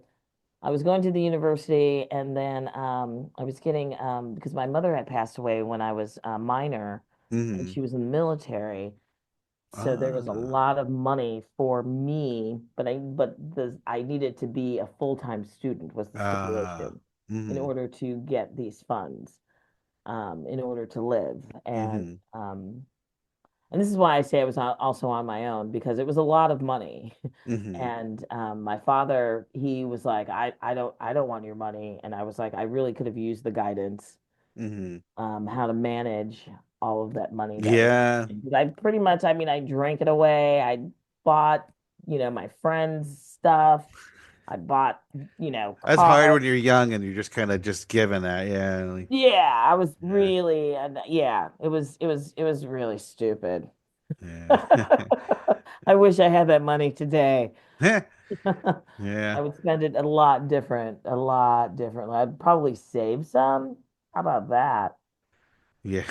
I was going to the university, and then I was getting because my mother had passed away when I was a minor and
Hmm.
she was in the military. So there was a
Ah.
lot of money for me, I needed to be a full-time student was the
Ah.
stipulation in
Hmm.
order to get these funds, in order to live.
Hmm.
And this is why I say I was also on my own because it was a lot of money.
Hmm.
And my father, he was like, I don't want your money. And I was like, I really could have used the guidance,
Hmm.
how to manage all of that money that was.
Yeah.
I pretty much, I mean, I drank it away. I bought, my friends' stuff. I bought,
That's hard
cars.
when you're young and you're just kind of just given that. Yeah.
Yeah, I was
Yeah.
really, and yeah, it was really stupid.
Yeah.
I wish I had that money today.
Yeah.
I would spend it a lot differently. I'd probably save some. How about that?
Yeah.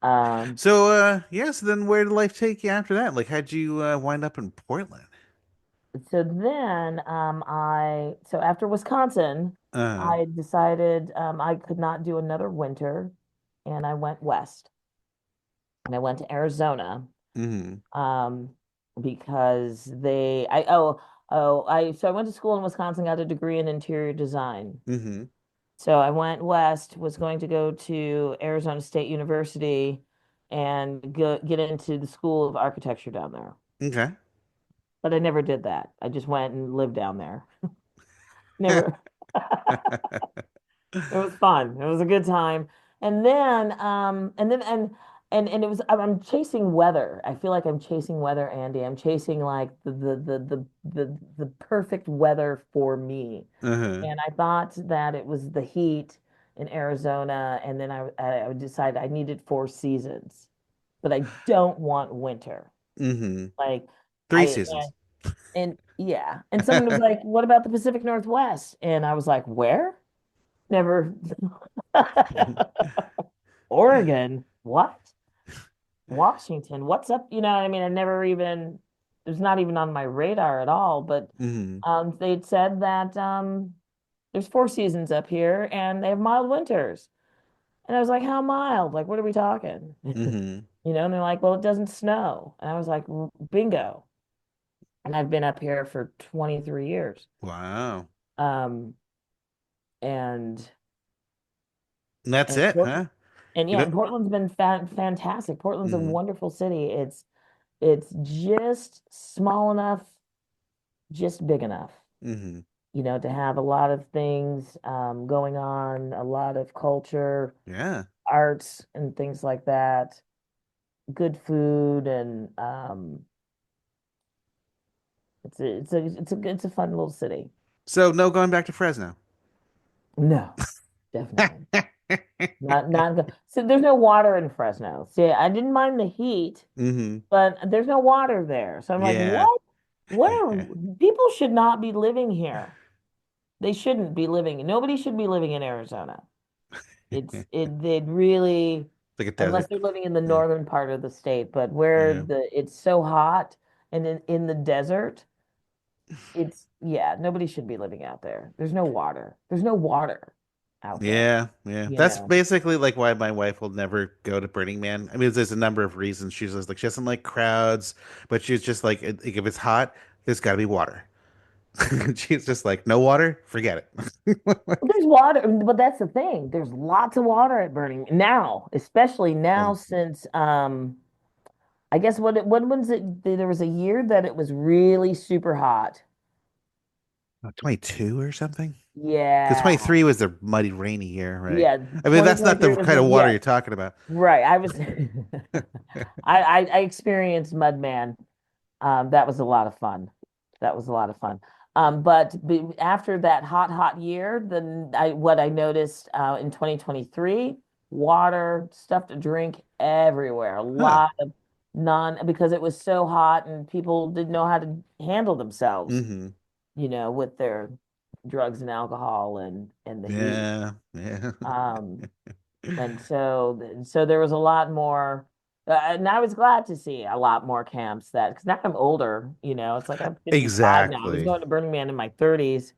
Um,
So, so then where did life take you after that? Like, how'd you wind up in Portland?
so then, so after Wisconsin,
Uh,
I decided I could not do another winter, and I went west, and I went to Arizona,
mm-hmm,
um, because so I went to school in Wisconsin, got a degree in interior design.
mm-hmm.
So I went west, was going to go to Arizona State University and get into the School of Architecture down there.
Okay.
But I never did that. I just went and lived down there. Never. It was fun. It was a good time. And then it was I'm chasing weather. I feel like I'm chasing weather, Andy. I'm chasing like the perfect weather for me.
Uh-huh.
And I thought that it was the heat in Arizona, and then I decided I needed four seasons, but I don't want winter.
Mm-hmm.
Like
Three seasons.
and yeah, and someone was like, "What about the Pacific Northwest?" And I was like, "Where? Never." Oregon? What? Washington? What's up? I mean, I never even it was not even on my radar at all. But
Mm-hmm.
they'd said that there's four seasons up here and they have mild winters. And I was like, how mild? Like, what are we talking?
Mm-hmm.
And they're like, well, it doesn't snow. And I was like, bingo. And I've been up here for 23 years.
Wow.
Um, and
And that's
and
it,
for-
huh?
And
You
yeah,
know,
and Portland's been fantastic. Portland's a
mm,
wonderful city. It's just small enough, just big enough,
hmm
to have a lot of things going on, a lot of culture,
yeah.
arts, and things like that. Good food, and it's a fun little city.
So no going back to Fresno.
No, definitely not good. So there's no water in Fresno. See, I didn't mind the heat,
hmm
but there's no water there. So I'm like,
Yeah.
what? What are people should not be living here? They shouldn't be living. Nobody should be living in Arizona. They'd really,
Like a
unless
desert.
they're living in the
Yeah.
northern part of the state, but where
Yeah.
it's so hot and in the desert, yeah, nobody should be living out there. There's no water. There's no water out there,
Yeah, yeah.
you
That's
know.
basically like why my wife will never go to Burning Man. I mean, there's a number of reasons. She's just like she doesn't like crowds, but she's just like if it's hot, there's got to be water. She's just like no water, forget it.
Well, there's water, but that's the thing. There's lots of water at Burning Man now, especially now
Well,
since I guess what was it? There was a year that it was really super hot.
22 or something. Because
Yeah.
23 was the muddy, rainy year, right?
Yeah,
I mean, that's not
2023
the
was
kind of water
yeah,
you're talking about.
right. I was I experienced Mudman. That was a lot of fun. That was a lot of fun. But after that hot year, then what I noticed in 2023, water, stuff to drink everywhere. A
Huh.
lot of non because it was so hot and people didn't know how to handle themselves,
hmm
with their drugs and alcohol and the heat.
Yeah, yeah.
Um, and so there was a lot more, and I was glad to see a lot more camps that because now I'm older, it's like I'm 55 now. I was
Exactly.
going to Burning Man in my 30s.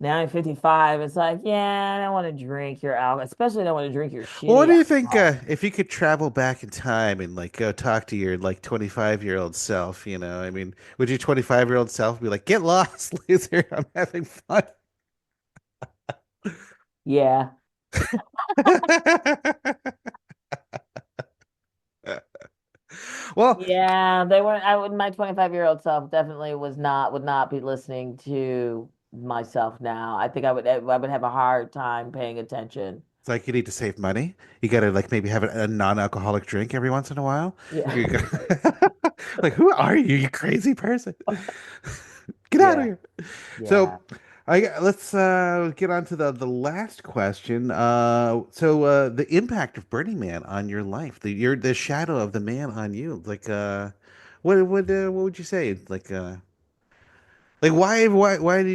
Now I'm 55. It's like, yeah, I don't want to drink your alcohol, especially I don't want to drink your
Well, what
shitty
do you think
alcohol.
if you could travel back in time and like go talk to your like 25-year-old self, I mean, would your 25-year-old self be like, "Get lost, loser. I'm having fun."
Yeah.
Well,
Yeah, they weren't. I would. My 25-year-old self definitely would not be listening to myself now. I think I would have a hard time paying attention.
it's like you need to save money. You got to like maybe have a non-alcoholic drink every once in a while.
Yeah.
You go like, who are you, you crazy person? Get out of
Yeah.
here.
Yeah.
So, let's get on to the last question. The impact of Burning Man on your life, the shadow of the man on you, like what would you say? Like why have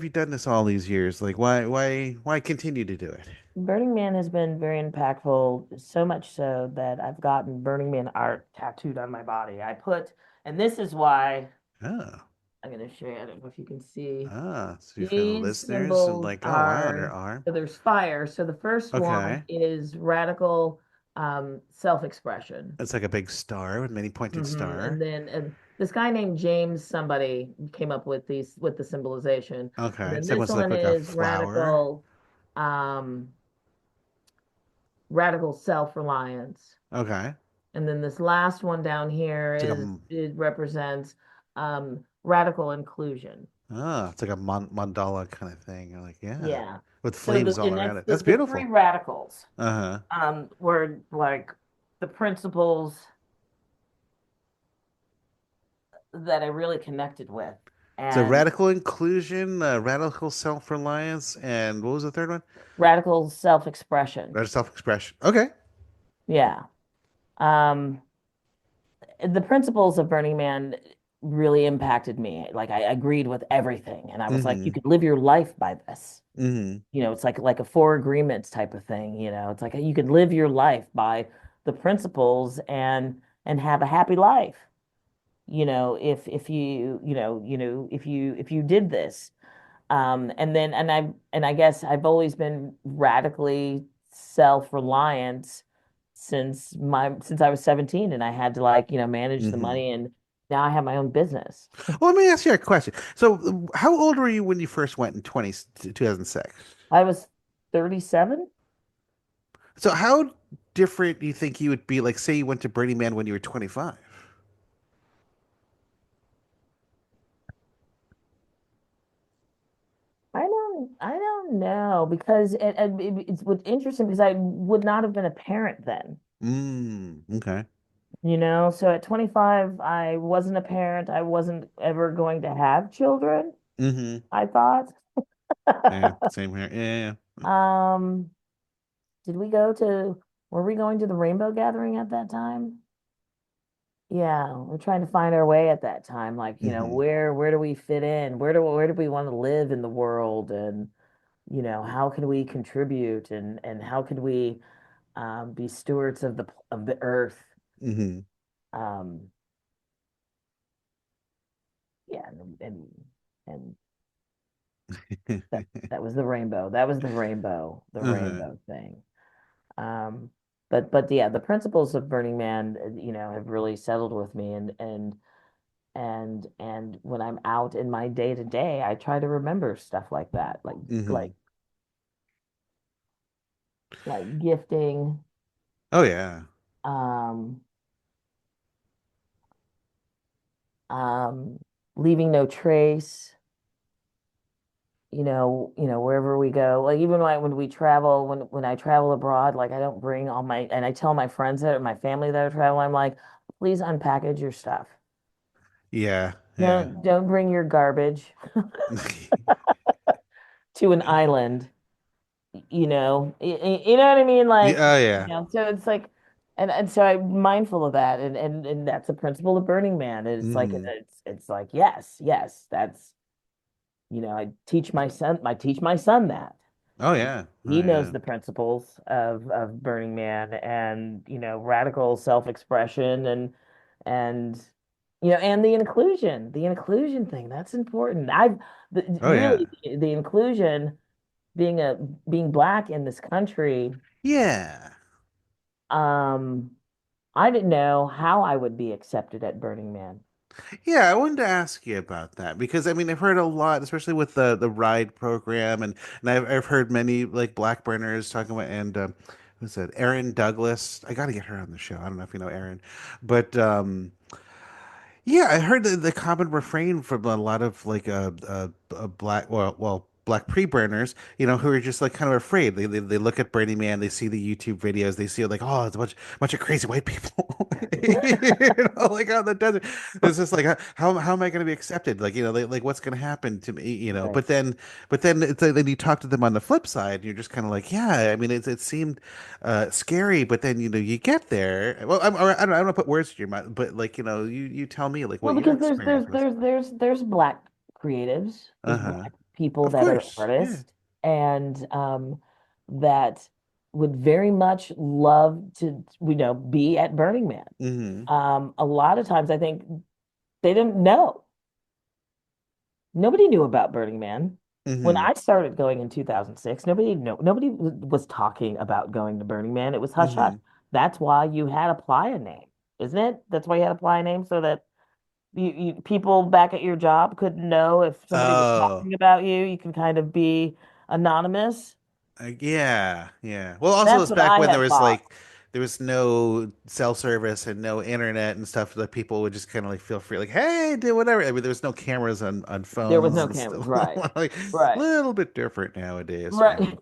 you done this all these years? Like why continue to do it?
Burning Man has been very impactful, so much so that I've gotten Burning Man art tattooed on my body. And this is why
Oh,
I'm going to show you. I don't know if you can see.
so for the
These
listeners and
symbols
like, oh wow, their
are,
arm.
so there's fire. So the first one
Okay,
is radical self-expression.
it's like a big star with many pointed
And
star.
then this guy named James somebody came up with the symbolization. And
Okay,
then
so it
this
must look
one
like a
is
flower.
um, radical self-reliance.
Okay,
And then this last one down here
it's like
it represents radical inclusion.
it's like a mandala kind of thing. You're like, yeah,
Yeah.
with
So
flames all
and
around
that's
it.
the
That's
the three
beautiful.
radicals
Uh-huh.
were like the principles that I really connected with.
So
And
radical inclusion, radical self-reliance, and what was the third one?
radical self-expression.
Radical self-expression. Okay.
Yeah. Um, the principles of Burning Man really impacted me. Like I agreed with everything. And I was like, you
Mm-hmm.
could live your life by this.
Mm-hmm.
It's like a four agreements type of thing. It's like you could live your life by the principles and have a happy life. If you did this. And I guess I've always been radically self-reliant since I was 17 and I had to manage the
Mm-hmm.
money, and now I have my own business.
Well, let me ask you a question. So, how old were you when you first went in 2006?
I was 37.
So, how different do you think you would be? Like, say you went to Burning Man when you were 25.
I don't know because it's what's interesting because I would not have been a parent then,
Okay.
you know. So at 25, I wasn't a parent. I wasn't ever going to have children,
Mm-hmm.
I thought.
Yeah, same here. Yeah, yeah.
Um, did we go to, were we going to the Rainbow Gathering at that time? Yeah, we're trying to find our way at that time. Like,
Mm-hmm.
where do we fit in? Where do we want to live in the world? And, how can we contribute and how could we be stewards of the earth?
Mm-hmm.
Um, yeah, and that was the rainbow. That was the
Uh-huh.
rainbow thing. Um, but yeah, the principles of Burning Man, have really settled with me and when I'm out in my day to day, I try to remember stuff like that,
Mm-hmm.
like gifting,
Oh yeah.
um, um, leaving no trace, wherever we go. Like even when we travel, when I travel abroad, like I don't bring all my, and I tell my friends that, my family that I travel, I'm like, please unpackage your stuff.
Yeah, yeah.
Don't bring your garbage to an island. You know what I mean?
Yeah,
Like,
oh yeah.
so it's like, and so I'm mindful of that, and that's the principle of Burning Man. It's like
Mm-hmm.
it's like yes, that's I teach my son that.
Oh yeah. Oh
He knows
yeah.
the principles of Burning Man and radical self-expression and and the inclusion thing that's important.
Oh
Really
yeah.
the inclusion being black in this country.
Yeah.
um I didn't know how I would be accepted at Burning Man.
Yeah, I wanted to ask you about that because I mean I've heard a lot, especially with the ride program, and I've heard many like black burners talking about and who's that? Erin Douglas. I got to get her on the show. I don't know if you know Erin, but yeah, I heard the common refrain from a lot of like black black pre-burners, who are just like kind of afraid. They look at Burning Man, they see the YouTube videos, they see like, oh, it's a bunch of crazy white people, like out in the desert. It's just like how am I going to be accepted? Like like what's going to happen to me?
Right.
But then it's like, then you talk to them on the flip side, and you're just kind of like, yeah, I mean it seemed scary, but then you get there. Well, I don't want to put words in your mouth, but like you tell me like
Well,
what your
because there's
experience
there's
was.
there's there's there's black creatives, there's
Uh-huh.
black people
Of
that are
course. Yeah.
artists and that would very much love to, be at Burning Man.
Mm-hmm.
A lot of times I think they didn't know. Nobody knew about Burning Man. When
Mm-hmm.
I started going in 2006, nobody was talking about going to Burning Man. It was hush hush.
Mm-hmm.
That's why you had a playa name, isn't it? That's why you had a playa name so that people back at your job couldn't know if somebody was
Oh.
talking about you. You can kind of be anonymous.
Yeah, yeah. Well, also
That's
it's
what
back
I
when
had thought.
there was no cell service and no internet and stuff that people would just kind of like feel free, like, hey, do whatever. I mean, there was no cameras on
There was
phones
no
and
cameras.
stuff.
Right.
Like a
Right.
little bit different nowadays,
Right.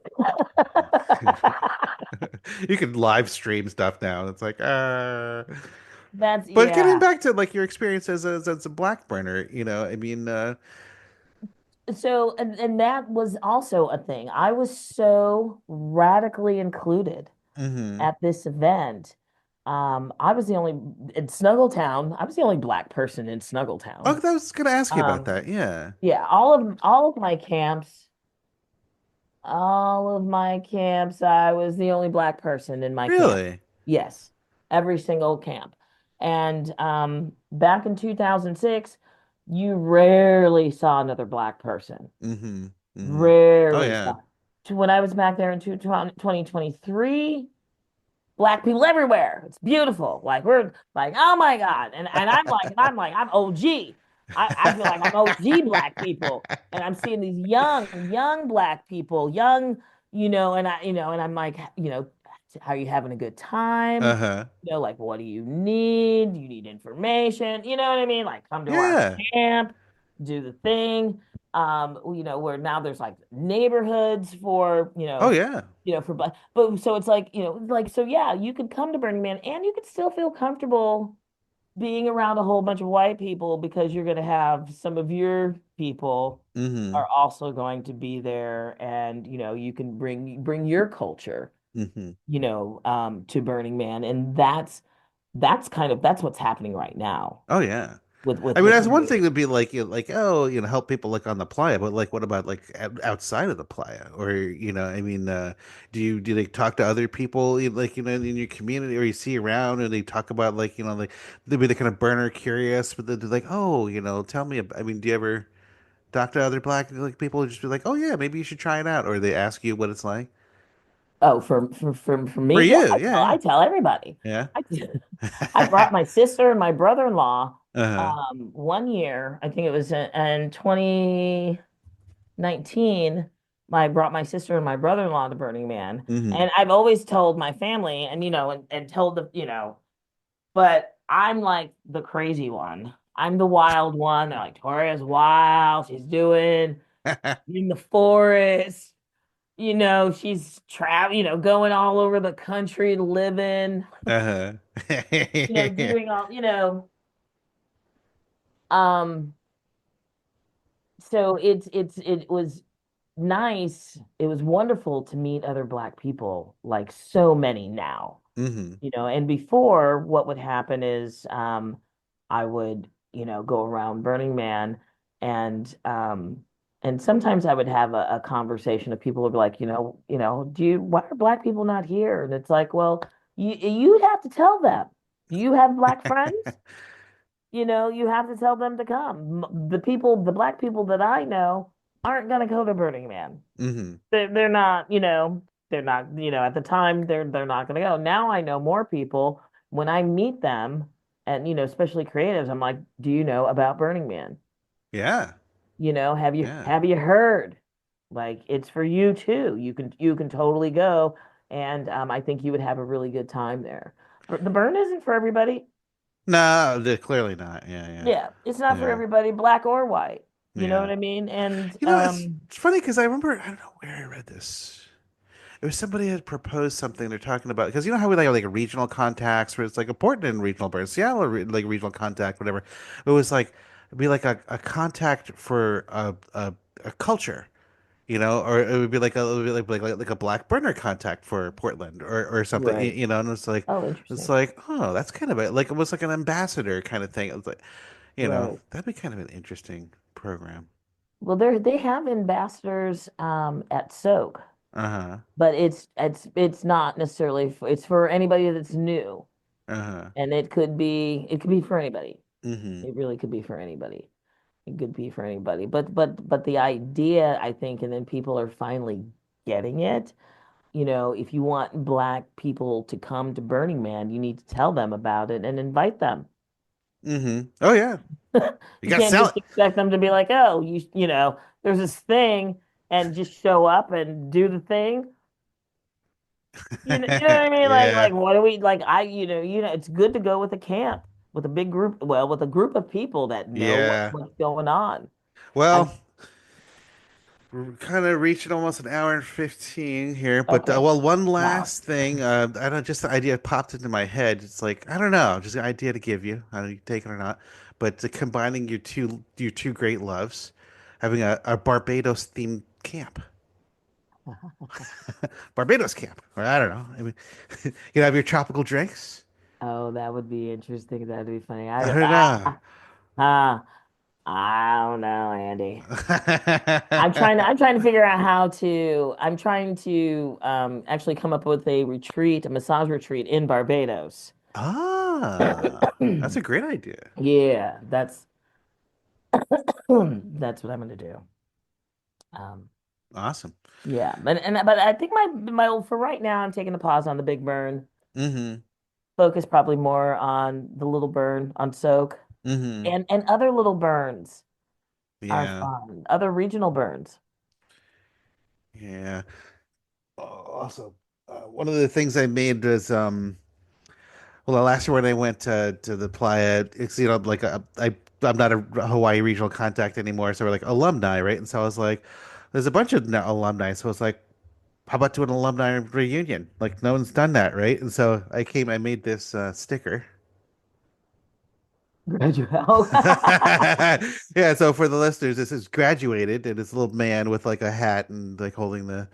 You can live stream stuff now. It's like,
That's
but getting
yeah.
back to like your experience as a black burner, I mean,
So and that was also a thing. I was so radically included
hmm
at this event. I was the only in Snuggle Town. I was the only black person in Snuggle
Oh,
Town.
I was gonna ask you about
Um,
that. Yeah.
yeah, all of my camps. All of my camps, I was the only black person in my camp.
Really?
Yes, every single camp. And back in 2006, you rarely saw another black person.
hmm Oh
Rarely
yeah.
saw. When I was back there in 2023, black people everywhere. It's beautiful. Like we're like, oh my God. And I'm OG. I feel like I'm OG black people. And I'm seeing these young black people, young, and I'm like, Are you having a good time?
Uh-huh.
Like what do you need? Do you need information? You know what I mean? Like come to our
Yeah.
camp, do the thing. Where now there's like neighborhoods for,
Oh yeah.
for but so it's like, like so yeah, you could come to Burning Man and you could still feel comfortable being around a whole bunch of white people because you're going to have some of your people
Mm-hmm.
are also going to be there, and you can bring your culture
Mm-hmm.
to Burning Man, and that's what's happening right now
Oh yeah.
with
I mean, that's one
Barbados.
thing to be like, oh, help people like on the playa, but like, what about like outside of the playa, or I mean, do they talk to other people like in your community, or you see around, and they talk about like like they kind of burner curious, but they're like, oh, tell me. I mean, do you ever talk to other black like people and just be like, oh yeah, maybe you should try it out, or they ask you what it's like
Oh, for
for
me, yeah,
you?
I
Yeah,
tell everybody.
yeah,
I I brought my sister and my brother-in-law
uh-huh.
one year. I think it was in 2019. I brought my sister and my brother-in-law to Burning Man,
Mm-hmm.
and I've always told my family, and and told the but I'm like the crazy one. I'm the wild one. They're like, Toria's wild. She's doing in the forest. She's going all over the country living,
Uh-huh.
doing all, um, so it was nice. It was wonderful to meet other Black people, like so many now.
Mm-hmm.
And before what would happen is I would, go around Burning Man, and sometimes I would have a conversation of people would be like, why are Black people not here? And it's like, well, you'd have to tell them. Do you have Black friends? You have to tell them to come. The Black people that I know aren't gonna go to Burning Man.
Mm-hmm.
They're not, they're not, at the time they're not going to go. Now I know more people. When I meet them, and especially creatives, I'm like, do you know about Burning Man?
Yeah.
Have you
Yeah.
have you heard? Like it's for you too. You can totally go, and I think you would have a really good time there. The burn isn't for everybody.
No, they're clearly not. Yeah, yeah,
Yeah, it's not for
yeah,
everybody, black or white. You know
yeah.
what I mean? And
It's funny because I remember I don't know where I read this. It was somebody had proposed something. They're talking about because you know how we like regional contacts where it's like important in regional burns, Seattle like regional contact, whatever. It was like it'd be like a contact for a culture. Or it would be like it would be like a black burner contact for Portland or something,
right.
and
Oh,
it's
interesting.
like, oh, that's kind of like it was like an ambassador kind of thing. It was like,
Right.
that'd be kind of an interesting program.
Well, they have ambassadors at Soak,
Uh-huh.
but it's not necessarily it's for anybody that's new,
Uh-huh.
and it could be for anybody.
Mm-hmm.
It really could be for anybody. It could be for anybody. But the idea, I think, and then people are finally getting it. If you want Black people to come to Burning Man, you need to tell them about it and invite them.
Mm-hmm. Oh yeah. You
You
gotta
can't
sell
just
it.
expect them to be like, oh, there's this thing, and just show up and do the thing. You know what I mean? Like
Yeah.
what do we like? It's good to go with a camp with a big group. Well, with a group of people that know
Yeah.
what's going on.
Well,
I'm
we're kind of reaching almost an hour and 15 here, but
okay.
well, one
Wow.
last thing. I don't just the idea popped into my head. It's like I don't know, just an idea to give you. I don't know if you take it or not, but combining your two great loves, having a Barbados themed camp, Barbados camp. Or I don't know. I mean, you have your tropical drinks.
Oh, that would be interesting. That'd be funny.
I don't know.
Ah, I don't know, Andy. I'm trying to figure out how to I'm trying to actually come up with a massage retreat in Barbados.
Ah, that's a great idea.
Yeah, that's what I'm gonna do. Um,
Awesome.
yeah, but I think my for right now I'm taking a pause on the big burn.
Mm-hmm.
Focus probably more on the little burn on soak,
Mm-hmm.
and other little burns are
Yeah.
fun. Other regional burns.
Yeah. Oh, awesome. one of the things I made was well, last year when I went to the playa, it's like I'm not a Hawaii regional contact anymore, so we're like alumni, right? And so I was like, there's a bunch of alumni, so I was like, how about doing an alumni reunion? Like no one's done that, right? And so I made this sticker.
Graduate. Oh,
Yeah, so for the listeners, this is graduated, and it's a little man with like a hat and like holding the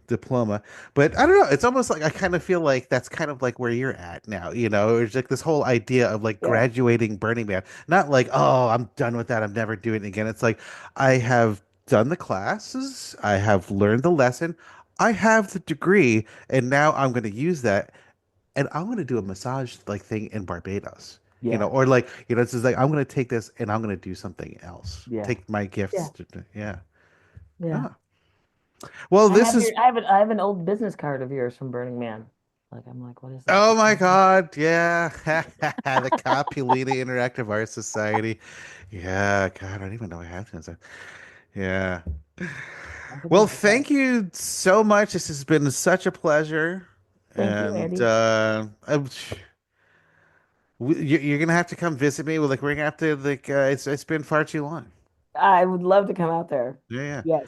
diploma. But I don't know, it's almost like I kind of feel like that's kind of like where you're at now, it's like this whole idea of like
yeah,
graduating Burning Man, not like, oh, I'm done with that, I'm never doing it again. It's like I have done the classes, I have learned the lesson, I have the degree, and now I'm going to use that, and I'm going to do a massage like thing in Barbados.
yeah,
Or like, it's just like I'm going to take this and I'm going to do something else.
yeah,
Take my gifts
yeah,
yeah.
yeah.
Ah. Well,
I
this
have
is
I have an old business card of yours from Burning Man. Like I'm like, what is that?
Oh my God, yeah. The Capulina Interactive Art Society. Yeah, God, I don't even know what happened. Yeah.
I could
Well,
look at that.
thank you so much. This has been such a pleasure.
Thank you,
And
Andy.
you're gonna have to come visit me. Like we're gonna have to it's been far too long.
I would love to come out there.
Yeah, yeah.
Yes,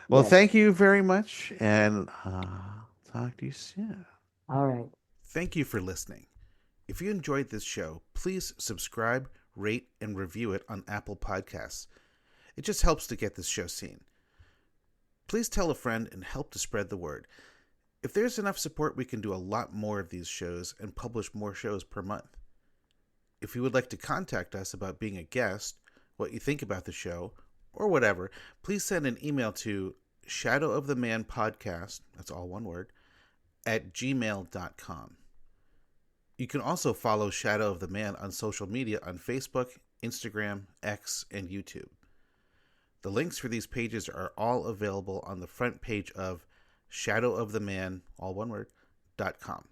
Well,
yes.
thank you very much, and talk to you soon.
All right.
Thank you for listening. If you enjoyed this show, please subscribe, rate, and review it on Apple Podcasts. It just helps to get this show seen. Please tell a friend and help to spread the word. If there's enough support, we can do a lot more of these shows and publish more shows per month. If you would like to contact us about being a guest, what you think about the show, or whatever, please send an email to shadowofthemanpodcast, that's all one word, at gmail.com. You can also follow Shadow of the Man on social media on Facebook, Instagram, X, and YouTube. The links for these pages are all available on the front page of shadowoftheman, all one word, .com.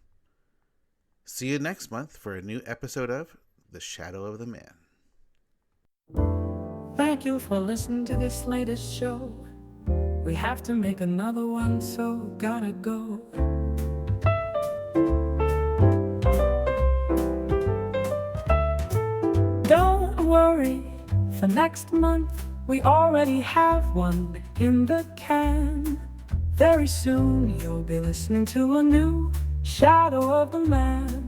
See you next month for a new episode of The Shadow of the Man.
Thank you for listening to this latest show. We have to make another one, so gotta go. Don't worry, for next month we already have one in the can. Very soon you'll be listening to a new Shadow of the Man.